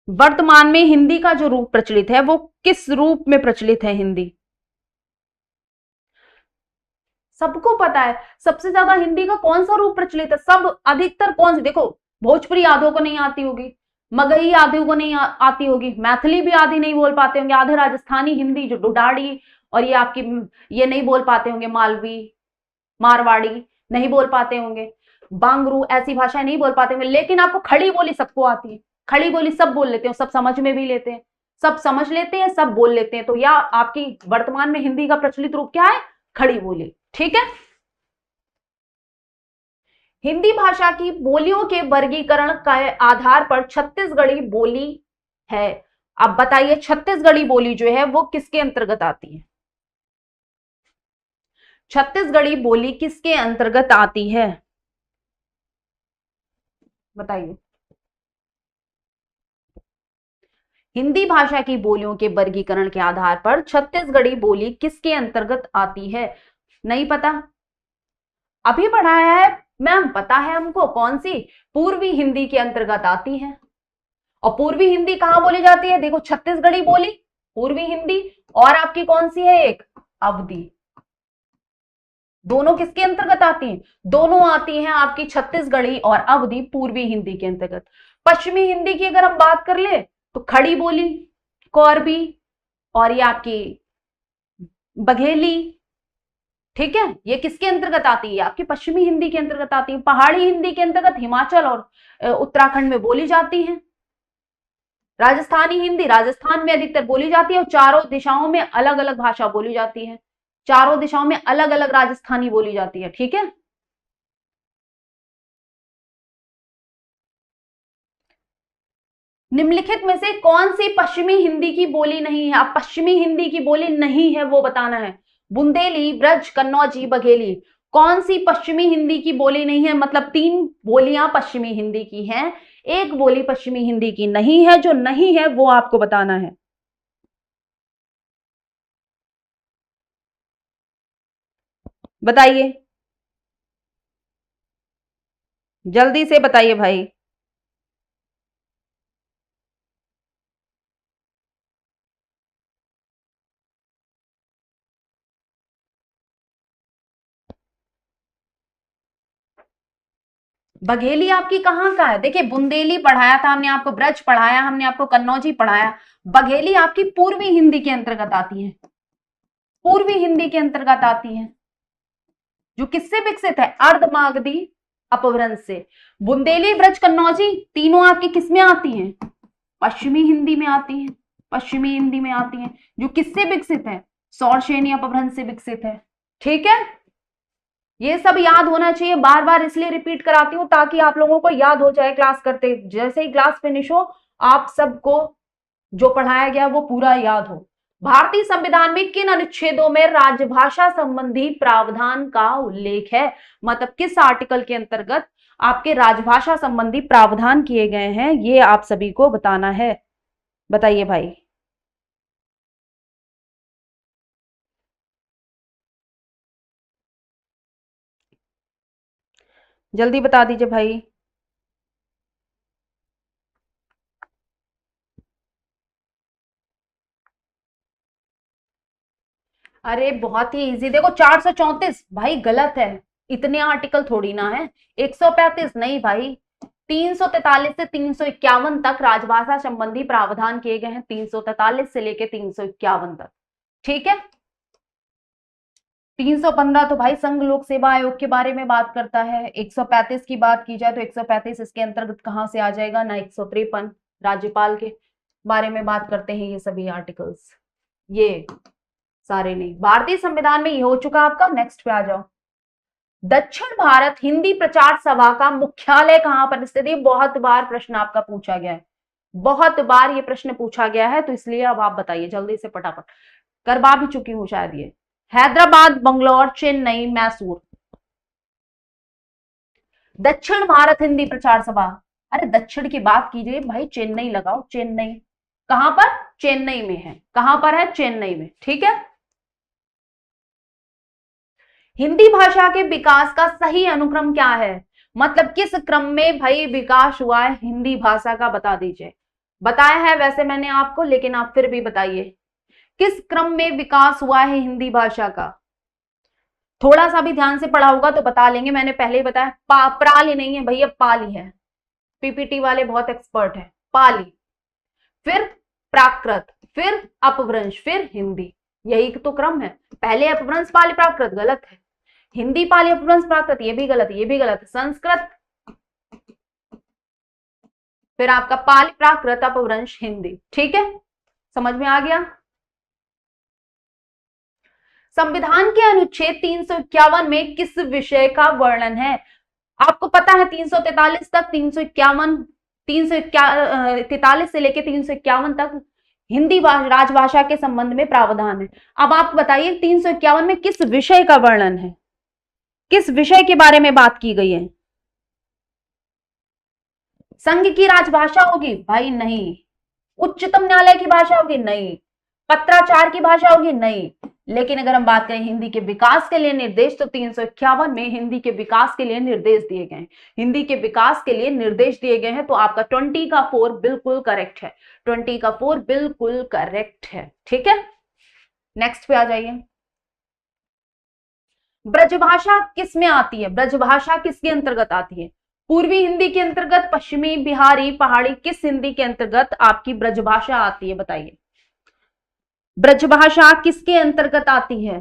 वर्तमान में हिंदी का जो रूप प्रचलित है वो किस रूप में प्रचलित है हिंदी, सबको पता है। सबसे ज्यादा हिंदी का कौन सा रूप प्रचलित है, सब अधिकतर कौन से, देखो भोजपुरी आधों को नहीं आती होगी, मगही आधे को नहीं आती होगी, मैथिली भी आधी नहीं बोल पाते होंगे, आधे राजस्थानी हिंदी जो डुडाड़ी और ये आपकी ये नहीं बोल पाते होंगे, मालवी मारवाड़ी नहीं बोल पाते होंगे, बांगरू ऐसी भाषाएं नहीं बोल पाते होंगे। लेकिन आपको खड़ी बोली सबको आती है, खड़ी बोली सब बोल लेते हैं, सब समझ में भी लेते हैं, सब समझ लेते हैं, सब बोल लेते हैं। तो या आपकी वर्तमान में हिंदी का प्रचलित रूप क्या है, खड़ी बोली, ठीक है। हिंदी भाषा की बोलियों के वर्गीकरण के आधार पर छत्तीसगढ़ी बोली है। अब बताइए छत्तीसगढ़ी बोली जो है वो किसके अंतर्गत आती है, छत्तीसगढ़ी बोली किसके अंतर्गत आती है, बताइए। हिंदी भाषा की बोलियों के वर्गीकरण के आधार पर छत्तीसगढ़ी बोली किसके अंतर्गत आती है, नहीं पता, अभी पढ़ाया है मैम, पता है हमको, कौन सी, पूर्वी हिंदी के अंतर्गत आती है। और पूर्वी हिंदी कहां बोली जाती है, देखो छत्तीसगढ़ी बोली, पूर्वी हिंदी, और आपकी कौन सी है एक, अवधि। दोनों किसके अंतर्गत आती हैं, दोनों आती हैं आपकी छत्तीसगढ़ी और अवधि पूर्वी हिंदी के अंतर्गत। पश्चिमी हिंदी की अगर हम बात कर ले तो खड़ी बोली, कौरबी, और ये आपकी बघेली, ठीक है, ये किसके अंतर्गत आती है, आपकी पश्चिमी हिंदी के अंतर्गत आती है। पहाड़ी हिंदी के अंतर्गत हिमाचल और उत्तराखंड में बोली जाती है। राजस्थानी हिंदी राजस्थान में अधिकतर बोली जाती है, और चारों दिशाओं में अलग अलग भाषा बोली जाती है, चारों दिशाओं में अलग अलग राजस्थानी बोली जाती है, ठीक है। निम्नलिखित में से कौन सी पश्चिमी हिंदी की बोली नहीं है? अब पश्चिमी हिंदी की बोली नहीं है वो बताना है। बुंदेली, ब्रज, कन्नौजी, बघेली, कौन सी पश्चिमी हिंदी की बोली नहीं है? मतलब 3 बोलियां पश्चिमी हिंदी की हैं, एक बोली पश्चिमी हिंदी की नहीं है। जो नहीं है वो आपको बताना है। बताइए, जल्दी से बताइए भाई। बघेली आपकी कहाँ का है? देखिए, बुंदेली पढ़ाया था हमने आपको, ब्रज पढ़ाया हमने आपको, कन्नौजी पढ़ाया। बघेली आपकी पूर्वी हिंदी के अंतर्गत आती है, पूर्वी हिंदी के अंतर्गत आती है, जो किससे विकसित है? अर्धमागधी अपभ्रंश से। बुंदेली, ब्रज, कन्नौजी तीनों आपकी किस में आती हैं? पश्चिमी हिंदी में आती हैं, पश्चिमी हिंदी में आती हैं, जो किससे विकसित है? सौरसेनी अपभ्रंश से विकसित है। ठीक है, ये सब याद होना चाहिए। बार बार इसलिए रिपीट कराती हूं ताकि आप लोगों को याद हो जाए क्लास करते, जैसे ही क्लास फिनिश हो आप सबको जो पढ़ाया गया वो पूरा याद हो। भारतीय संविधान में किन अनुच्छेदों में राजभाषा संबंधी प्रावधान का उल्लेख है? मतलब किस आर्टिकल के अंतर्गत आपके राजभाषा संबंधी प्रावधान किए गए हैं, ये आप सभी को बताना है। बताइए भाई। जल्दी बता दीजिए भाई। अरे बहुत ही इजी, देखो 434 भाई गलत है, इतने आर्टिकल थोड़ी ना है। 135 नहीं भाई, 343 से 351 तक राजभाषा संबंधी प्रावधान किए गए हैं, 343 से लेके 351 तक। ठीक है, 315 तो भाई संघ लोक सेवा आयोग के बारे में बात करता है। 135 की बात की जाए तो 135 इसके अंतर्गत कहां से आ जाएगा ना? 153 राज्यपाल के बारे में बात करते हैं ये सभी आर्टिकल्स, ये सारे नहीं। भारतीय संविधान में ये हो चुका आपका। नेक्स्ट पे आ जाओ। दक्षिण भारत हिंदी प्रचार सभा का मुख्यालय कहां पर स्थित है? बहुत बार प्रश्न आपका पूछा गया है, बहुत बार ये प्रश्न पूछा गया है, तो इसलिए अब आप बताइए जल्दी से, फटाफट करवा भी चुकी हूं शायद ये। हैदराबाद, बंगलौर, चेन्नई, मैसूर। दक्षिण भारत हिंदी प्रचार सभा, अरे दक्षिण की बात कीजिए भाई, चेन्नई लगाओ, चेन्नई। कहां पर? चेन्नई में है। कहां पर है? चेन्नई में। ठीक है, हिंदी भाषा के विकास का सही अनुक्रम क्या है? मतलब किस क्रम में भाई विकास हुआ है हिंदी भाषा का, बता दीजिए। बताया है वैसे मैंने आपको, लेकिन आप फिर भी बताइए किस क्रम में विकास हुआ है हिंदी भाषा का। थोड़ा सा भी ध्यान से पढ़ा होगा तो बता लेंगे, मैंने पहले ही बताया। प्राली नहीं है भैया, पाली है। पीपीटी वाले बहुत एक्सपर्ट है। पाली, फिर प्राकृत, फिर अपभ्रंश, फिर हिंदी, यही तो क्रम है। पहले अपभ्रंश, पाली, प्राकृत, गलत है। हिंदी, पाली, अपभ्रंश, प्राकृत, ये भी गलत है, ये भी गलत है। संस्कृत, फिर आपका पाली, प्राकृत, अपभ्रंश, हिंदी। ठीक है, समझ में आ गया? संविधान के अनुच्छेद 351 में किस विषय का वर्णन है? आपको पता है 343 तक, 351, 343 से लेकर 351 तक हिंदी राजभाषा के संबंध में प्रावधान है। अब आप बताइए 351 में किस विषय का वर्णन है, किस विषय के बारे में बात की गई है? संघ की राजभाषा होगी भाई? नहीं। उच्चतम न्यायालय की भाषा होगी? नहीं। पत्राचार की भाषा होगी? नहीं। लेकिन अगर हम बात करें हिंदी के विकास के लिए निर्देश, तो 351 में हिंदी के विकास के लिए निर्देश दिए गए हैं। हिंदी के विकास के लिए निर्देश दिए गए हैं, तो आपका 20 का 4 बिल्कुल करेक्ट है। 20 का 4 बिल्कुल करेक्ट है। ठीक है, नेक्स्ट पे आ जाइए। ब्रजभाषा किस में आती है? ब्रजभाषा किसके अंतर्गत आती है? पूर्वी हिंदी के अंतर्गत, पश्चिमी, बिहारी, पहाड़ी, किस हिंदी के अंतर्गत आपकी ब्रजभाषा आती है? बताइए, ब्रजभाषा किसके अंतर्गत आती है?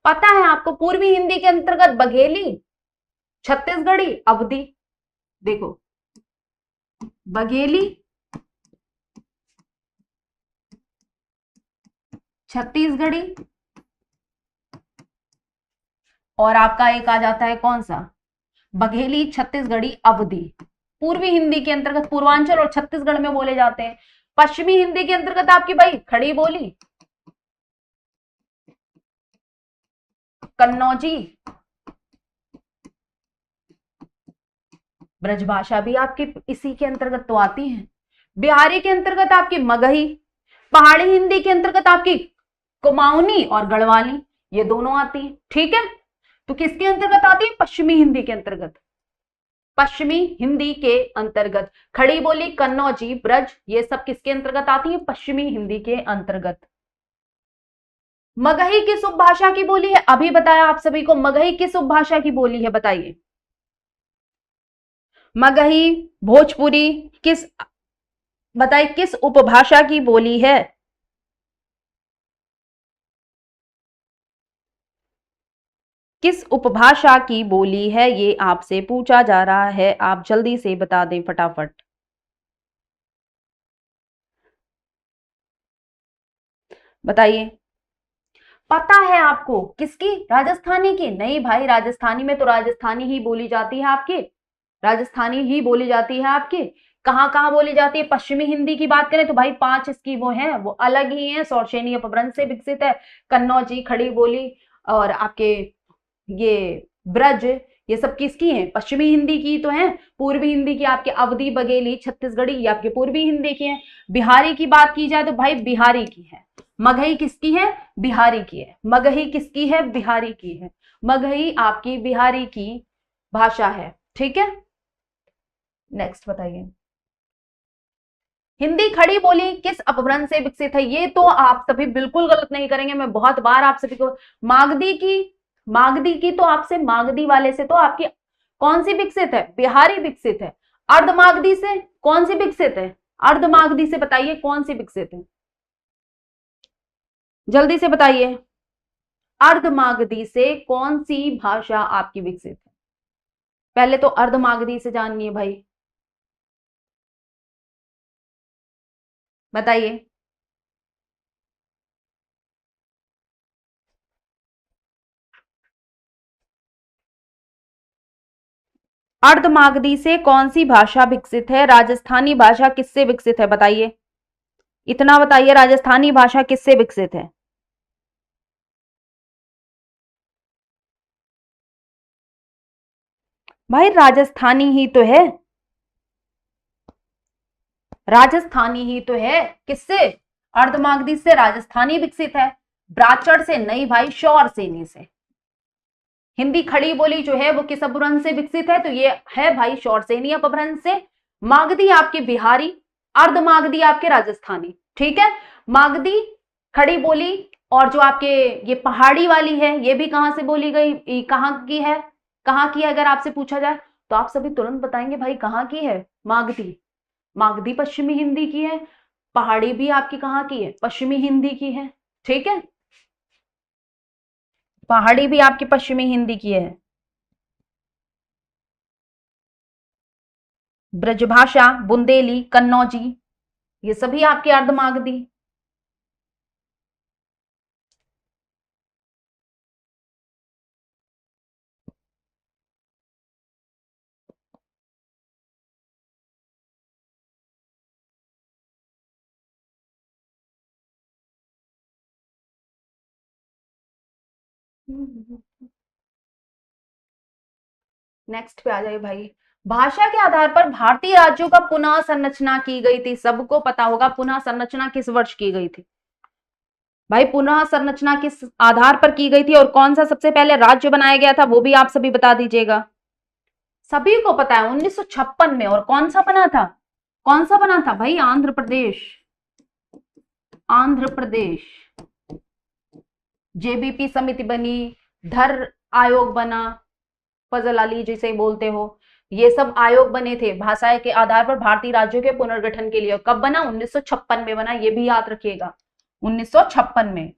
पता है आपको? पूर्वी हिंदी के अंतर्गत बघेली, छत्तीसगढ़ी, अवधी। देखो, बघेली, छत्तीसगढ़ी और आपका एक आ जाता है कौन सा, बघेली, छत्तीसगढ़ी, अवधी। पूर्वी हिंदी के अंतर्गत पूर्वांचल और छत्तीसगढ़ में बोले जाते हैं। पश्चिमी हिंदी के अंतर्गत आपकी भाई खड़ी बोली, कन्नौजी, ब्रजभाषा भी आपकी इसी के अंतर्गत तो आती है। बिहारी के अंतर्गत आपकी मगही, पहाड़ी हिंदी के अंतर्गत आपकी कुमाऊनी और गढ़वाली, ये दोनों आती है। ठीक है, तो किसके अंतर्गत आती है, पश्चिमी हिंदी के अंतर्गत। पश्चिमी हिंदी के अंतर्गत खड़ी बोली, कन्नौजी, ब्रज, ये सब किसके अंतर्गत आती है, पश्चिमी हिंदी के अंतर्गत। मगही किस उपभाषा की बोली है, अभी बताया आप सभी को, मगही किस उपभाषा की बोली है, बताइए। मगही, भोजपुरी, किस, बताइए किस उपभाषा की बोली है। किस उपभाषा की बोली है, ये आपसे पूछा जा रहा है, आप जल्दी से बता दें फटाफट। बताइए, पता है आपको किसकी, राजस्थानी की? नहीं भाई, राजस्थानी में तो राजस्थानी ही बोली जाती है आपकी, राजस्थानी ही बोली जाती है आपकी। कहाँ कहाँ बोली जाती है, पश्चिमी हिंदी की बात करें तो भाई 5 इसकी वो है, वो अलग ही है, शौर्षेनी अपभ्रंश से विकसित है, कन्नौजी, खड़ी बोली और आपके ये ब्रज, ये सब किसकी है, पश्चिमी हिंदी की तो है। पूर्वी हिंदी की आपके अवधी, बघेली, छत्तीसगढ़ी, ये आपके पूर्वी हिंदी की है। बिहारी की बात की जाए तो भाई बिहारी की है। मगही किसकी है, बिहारी की है। मगही किसकी है, बिहारी की है। मगही आपकी बिहारी की भाषा है। ठीक है, नेक्स्ट बताइए। हिंदी खड़ी बोली किस अपभ्रंश से विकसित है, ये तो आप सभी बिल्कुल गलत नहीं करेंगे, मैं बहुत बार आप सभी को, मागधी की, मागधी की तो आपसे, मागधी वाले से तो आपकी कौन सी विकसित है, बिहारी विकसित है। अर्धमागधी से कौन सी विकसित है, अर्धमागधी से बताइए कौन सी विकसित है, जल्दी से बताइए। अर्धमागधी से कौन सी भाषा आपकी विकसित है, पहले तो अर्धमागधी से जानिए भाई, बताइए। अर्धमागधी से कौन सी भाषा विकसित है, राजस्थानी भाषा किससे विकसित है, बताइए, इतना बताइए, राजस्थानी भाषा किससे विकसित है। भाई राजस्थानी ही तो है, राजस्थानी ही तो है, किससे, अर्धमागधी से राजस्थानी विकसित है, ब्राचड़ से नहीं भाई, शौरसेनी से। हिंदी खड़ी बोली जो है वो किस अपभ्रंश से विकसित है, तो ये है भाई शौरसेनी अपभ्रंश से। मागधी आपकी बिहारी, अर्धमागधी आपके राजस्थानी। ठीक है, मागधी खड़ी बोली और जो आपके ये पहाड़ी वाली है, ये भी कहां से बोली गई, कहां की है, कहां की है, अगर आपसे पूछा जाए तो आप सभी तुरंत बताएंगे भाई कहां की है, मागधी। मागधी पश्चिमी हिंदी की है, पहाड़ी भी आपकी कहां की है, पश्चिमी हिंदी की है। ठीक है, पहाड़ी भी आपकी पश्चिमी हिंदी की है। ब्रजभाषा, बुंदेली, कन्नौजी, ये सभी आपके अर्धमागधी। नेक्स्ट पे आ जाइए भाई। भाषा के आधार पर भारतीय राज्यों का पुनः संरचना की गई थी, सबको पता होगा पुनः संरचना किस वर्ष की गई थी भाई, पुनः संरचना किस आधार पर की गई थी और कौन सा सबसे पहले राज्य बनाया गया था, वो भी आप सभी बता दीजिएगा। सभी को पता है 1956 में, और कौन सा बना था, कौन सा बना था भाई, आंध्र प्रदेश, आंध्र प्रदेश। जेबीपी समिति बनी, धर आयोग बना, फजल अली जिसे बोलते हो, ये सब आयोग बने थे भाषा के आधार पर भारतीय राज्यों के पुनर्गठन के लिए। कब बना, 1956 में बना, ये भी याद रखिएगा, 1956 में।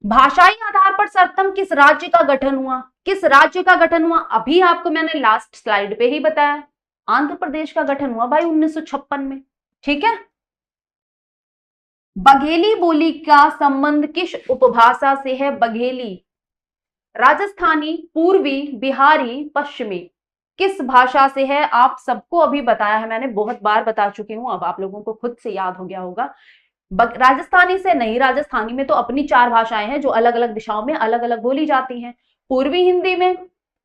भाषाई आधार पर सर्वप्रथम किस राज्य का गठन हुआ, किस राज्य का गठन हुआ, अभी आपको मैंने लास्ट स्लाइड पे ही बताया, आंध्र प्रदेश का गठन हुआ भाई 1956 में। ठीक है, बघेली बोली का संबंध किस उपभाषा से है? बघेली राजस्थानी, पूर्वी, बिहारी, पश्चिमी, किस भाषा से है? आप सबको अभी बताया है मैंने, बहुत बार बता चुकी हूं, अब आप लोगों को खुद से याद हो गया होगा। राजस्थानी से नहीं, राजस्थानी में तो अपनी 4 भाषाएं हैं जो अलग अलग दिशाओं में अलग अलग बोली जाती हैं। पूर्वी हिंदी में,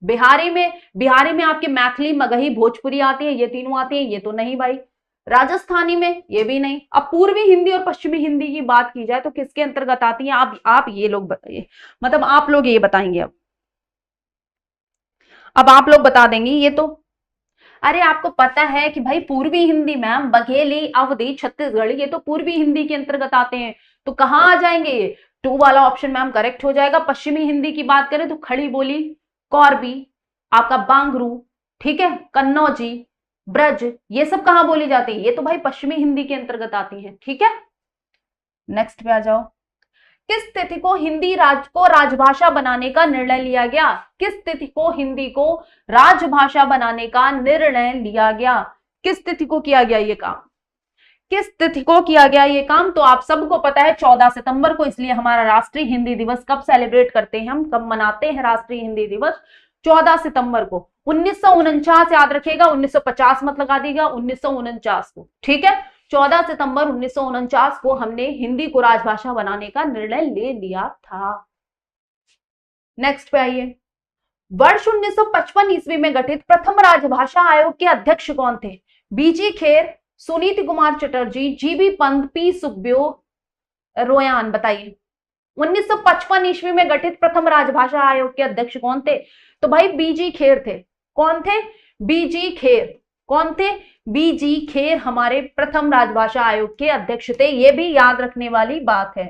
बिहारी में आपकी मैथिली, मगही, भोजपुरी आती है, ये तीनों आती है, ये तो नहीं भाई। राजस्थानी में ये भी नहीं। अब पूर्वी हिंदी और पश्चिमी हिंदी की बात की जाए तो किसके अंतर्गत आती है? आप ये लोग बताइए, मतलब आप लोग ये बताएंगे। अब आप लोग बता देंगे ये तो। अरे आपको पता है कि भाई पूर्वी हिंदी मैम, बघेली, अवधी, छत्तीसगढ़ी, ये तो पूर्वी हिंदी के अंतर्गत आते हैं। तो कहां आ जाएंगे ये? 2 वाला ऑप्शन मैम करेक्ट हो जाएगा। पश्चिमी हिंदी की बात करें तो खड़ी बोली, कौरबी, आपका बांगरू, ठीक है, कन्नौजी, ब्रज, ये सब कहां बोली जाती है? ये तो भाई पश्चिमी हिंदी के अंतर्गत आती है, ठीक है। नेक्स्ट पे आ जाओ। किस तिथि को हिंदी राजभाषा बनाने का निर्णय लिया गया? किस तिथि को हिंदी को राजभाषा बनाने का निर्णय लिया गया? किस तिथि को किया गया ये काम? किस तिथि को किया गया ये काम? तो आप सबको पता है 14 सितंबर को, इसलिए हमारा राष्ट्रीय हिंदी दिवस कब सेलिब्रेट करते हैं, हम कब मनाते हैं राष्ट्रीय हिंदी दिवस? 14 सितंबर को। 1949 याद रखिएगा, 1950 मत लगा दीजिएगा, 1949 को, ठीक है। 14 सितंबर 1949 को हमने हिंदी को राजभाषा बनाने का निर्णय ले लिया था। नेक्स्ट पे आइए। वर्ष 1955 ईस्वी में गठित प्रथम राजभाषा आयोग के अध्यक्ष कौन थे? बीजी खेर, सुनीति कुमार चटर्जी, जीबी पंत, पी सुखदेव, रोयान, बताइए। 1955 ईस्वी में गठित प्रथम राजभाषा आयोग के अध्यक्ष कौन थे? तो भाई बीजी खेर थे। कौन थे? बीजी खेर। कौन थे? बीजी खेर हमारे प्रथम राजभाषा आयोग के अध्यक्ष थे, ये भी याद रखने वाली बात है।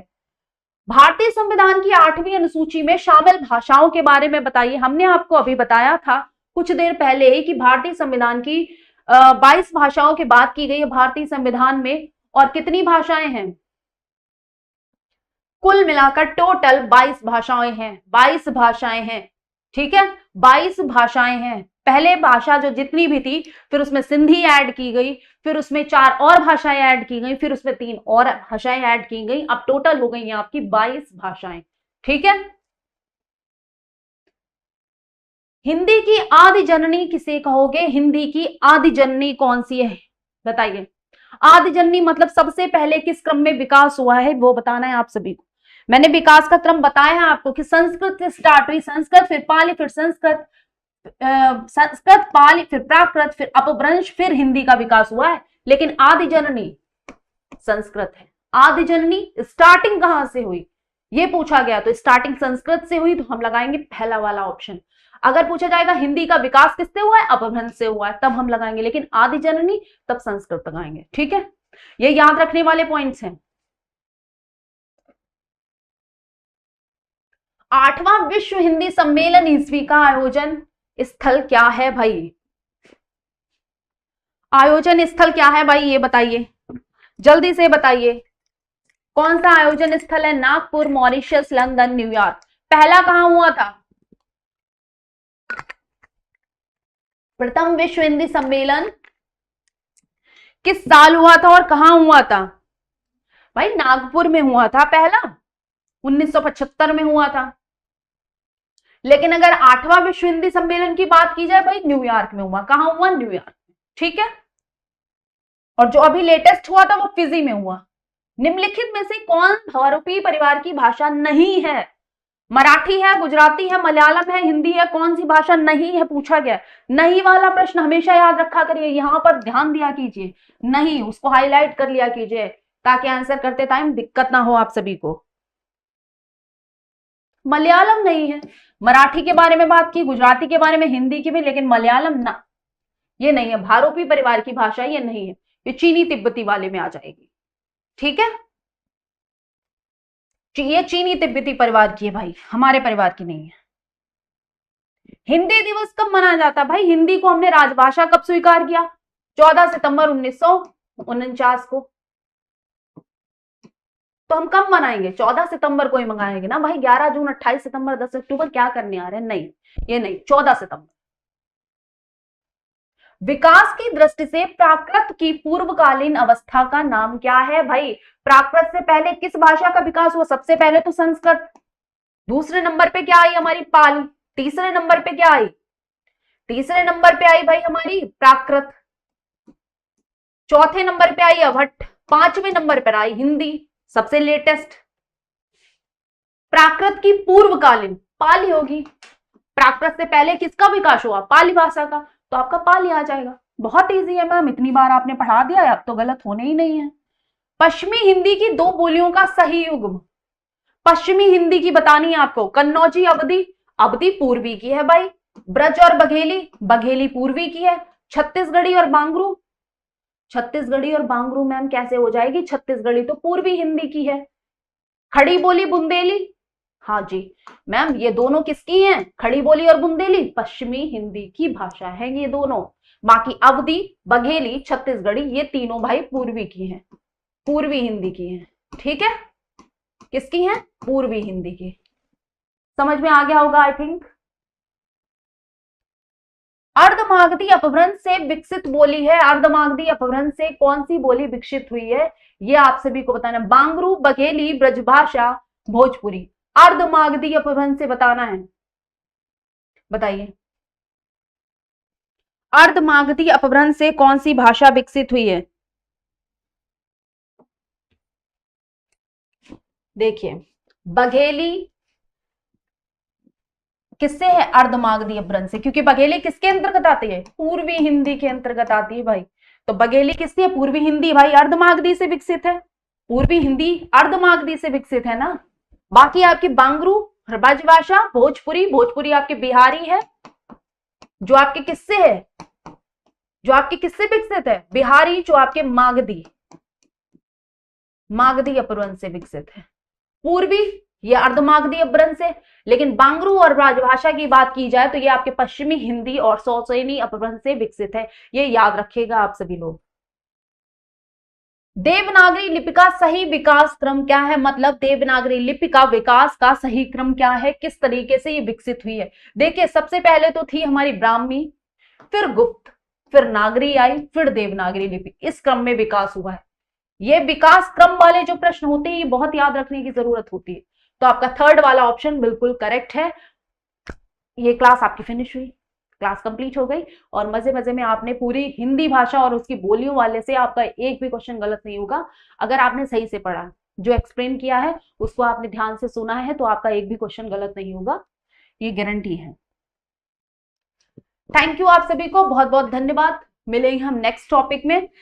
भारतीय संविधान की 8वीं अनुसूची में शामिल भाषाओं के बारे में बताइए। हमने आपको अभी बताया था कुछ देर पहले ही कि भारतीय संविधान की 22 भाषाओं की बात की गई है भारतीय संविधान में, और कितनी भाषाएं हैं? कुल मिलाकर टोटल 22 भाषाएं हैं। 22 भाषाएं हैं, ठीक है, 22 भाषाएं हैं। पहले भाषा जो जितनी भी थी, फिर उसमें सिंधी ऐड की गई, फिर उसमें 4 और भाषाएं ऐड की गई, फिर उसमें 3 और भाषाएं ऐड की गई, अब टोटल हो गई हैं आपकी 22 भाषाएं, ठीक है। हिंदी की आदि जननी किसे कहोगे? हिंदी की आदि जननी कौन सी है, बताइए। आदि जननी मतलब सबसे पहले किस क्रम में विकास हुआ है वो बताना है आप सभी को। मैंने विकास का क्रम बताया है आपको कि संस्कृत से स्टार्ट हुई, संस्कृत फिर पाली, फिर संस्कृत, पाली, फिर प्राकृत, फिर अपभ्रंश, फिर हिंदी का विकास हुआ है। लेकिन आदि जननी संस्कृत है। आदि जननी स्टार्टिंग कहां से हुई ये पूछा गया, तो स्टार्टिंग संस्कृत से हुई, तो हम लगाएंगे पहला वाला ऑप्शन। अगर पूछा जाएगा हिंदी का विकास किससे हुआ है, अपभ्रंश से हुआ है, तब हम लगाएंगे, लेकिन आदि जननी तब संस्कृत लगाएंगे, ठीक है। ये याद रखने वाले पॉइंट्स हैं। 8वां विश्व हिंदी सम्मेलन ईस्वी का आयोजन स्थल क्या है भाई? आयोजन स्थल क्या है भाई, ये बताइए, जल्दी से बताइए। कौन सा आयोजन स्थल है? Nagpur, Mauritius, London, New York. पहला कहां हुआ था? प्रथम विश्व हिंदी सम्मेलन किस साल हुआ था और कहां हुआ था? भाई नागपुर में हुआ था पहला, 1975 में हुआ था। लेकिन अगर 8वां विश्व हिंदी सम्मेलन की बात की जाए भाई, न्यूयॉर्क में हुआ। कहां हुआ? न्यूयॉर्क, ठीक है। और जो अभी लेटेस्ट हुआ था वो फिजी में हुआ। निम्नलिखित में से कौन बहुरूपी परिवार की भाषा नहीं है? मराठी है, गुजराती है, मलयालम है, हिंदी है, कौन सी भाषा नहीं है पूछा गया। नहीं वाला प्रश्न हमेशा याद रखा करिए, यहां पर ध्यान दिया कीजिए, नहीं उसको हाईलाइट कर लिया कीजिए ताकि आंसर करते टाइम दिक्कत ना हो आप सभी को। मलयालम नहीं है। मराठी के बारे में बात की, गुजराती के बारे में, हिंदी की भी, लेकिन मलयालम ना, ये नहीं है। भारोपी परिवार की भाषा ये नहीं है, ये चीनी तिब्बती वाले में आ जाएगी, ठीक है। ये चीनी तिब्बती परिवार की है भाई, हमारे परिवार की नहीं है। हिंदी दिवस कब मनाया जाता है भाई? हिंदी को हमने राजभाषा कब स्वीकार किया? 14 सितंबर 1949 को। तो हम कब मनाएंगे? 14 सितंबर को ही मनाएंगे ना भाई। 11 जून, 28 सितंबर, 10 अक्टूबर क्या करने आ रहे हैं? नहीं, ये नहीं, 14 सितंबर। विकास की दृष्टि से प्राकृत की पूर्वकालीन अवस्था का नाम क्या है भाई? प्राकृत से पहले किस भाषा का विकास हुआ? सबसे पहले तो संस्कृत, दूसरे नंबर पे क्या आई हमारी? पाली, तीसरे नंबर पे क्या आई? तीसरे नंबर पे आई भाई हमारी प्राकृत, चौथे नंबर पे आई अवध, पांचवें नंबर पर आई हिंदी, सबसे लेटेस्ट। प्राकृत की पूर्वकालीन पाली होगी, प्राकृत से पहले किसका विकास हुआ? पाली भाषा का, तो आपका पाली आ जाएगा। बहुत इजी है मैम, इतनी बार आपने पढ़ा दिया है, अब तो गलत होने ही नहीं है। पश्चिमी हिंदी की दो बोलियों का सही युग्म, पश्चिमी हिंदी की बतानी है आपको, कन्नौजी अवधी, अवधी पूर्वी की है भाई, ब्रज और बघेली, बघेली पूर्वी की है, छत्तीसगढ़ी और बांगरू, छत्तीसगढ़ी और बांगरू मैम कैसे हो जाएगी? छत्तीसगढ़ी तो पूर्वी हिंदी की है। खड़ी बोली बुंदेली, हाँ जी मैम, ये दोनों किसकी हैं? खड़ी बोली और बुंदेली पश्चिमी हिंदी की भाषा है ये दोनों। बाकी अवधी, बघेली, छत्तीसगढ़ी ये तीनों भाई पूर्वी की हैं, पूर्वी हिंदी की हैं। ठीक है, किसकी हैं? पूर्वी हिंदी की। समझ में आ गया होगा आई थिंक। अर्धमागधी अपभ्रंश से विकसित बोली है, अर्धमागधी अपभ्रंश से कौन सी बोली विकसित हुई है ये आप सभी को बताना है। बांगरू, बघेली, ब्रजभाषा, भोजपुरी। अर्धमागधी अपभ्रंश से बताना है, बताइए अर्धमागधी अपभ्रंश से कौन सी भाषा विकसित हुई है? देखिए बघेली किससे है? अर्धमागधी अपभ्रंश से, क्योंकि बघेली किसके अंतर्गत आती है? पूर्वी हिंदी के अंतर्गत आती है भाई। तो बघेली किससे है? पूर्वी हिंदी भाई, अर्धमागधी से विकसित है, पूर्वी हिंदी अर्धमागधी से विकसित है ना। बाकी आपकी बांगरू, ब्रजभाषा, भोजपुरी, भोजपुरी आपके बिहारी है, जो आपके किससे है? जो आपके किससे विकसित है? बिहारी, जो आपके मागधी, मागधी अपभ्रंश से विकसित है। पूर्वी ये अर्धमागधी अपभ्रंश है, लेकिन बांगरू और राजभाषा की बात की जाए तो ये आपके पश्चिमी हिंदी और सौसेनी अपभ्रंश से विकसित है, ये याद रखिएगा आप सभी लोग। देवनागरी लिपि का सही विकास क्रम क्या है? मतलब देवनागरी लिपि का विकास का सही क्रम क्या है, किस तरीके से ये विकसित हुई है? देखिए सबसे पहले तो थी हमारी ब्राह्मी, फिर गुप्त, फिर नागरी आई, फिर देवनागरी लिपि, इस क्रम में विकास हुआ है। ये विकास क्रम वाले जो प्रश्न होते हैं ये बहुत याद रखने की जरूरत होती है, तो आपका थर्ड वाला ऑप्शन बिल्कुल करेक्ट है। ये क्लास आपकी फिनिश हुई, क्लास कंप्लीट हो गई, और मजे मजे में आपने पूरी हिंदी भाषा और उसकी बोलियों वाले से आपका एक भी क्वेश्चन गलत नहीं होगा अगर आपने सही से पढ़ा, जो एक्सप्लेन किया है उसको आपने ध्यान से सुना है, तो आपका एक भी क्वेश्चन गलत नहीं होगा, ये गारंटी है। थैंक यू आप सभी को, बहुत बहुत धन्यवाद। मिलेंगे हम नेक्स्ट टॉपिक में।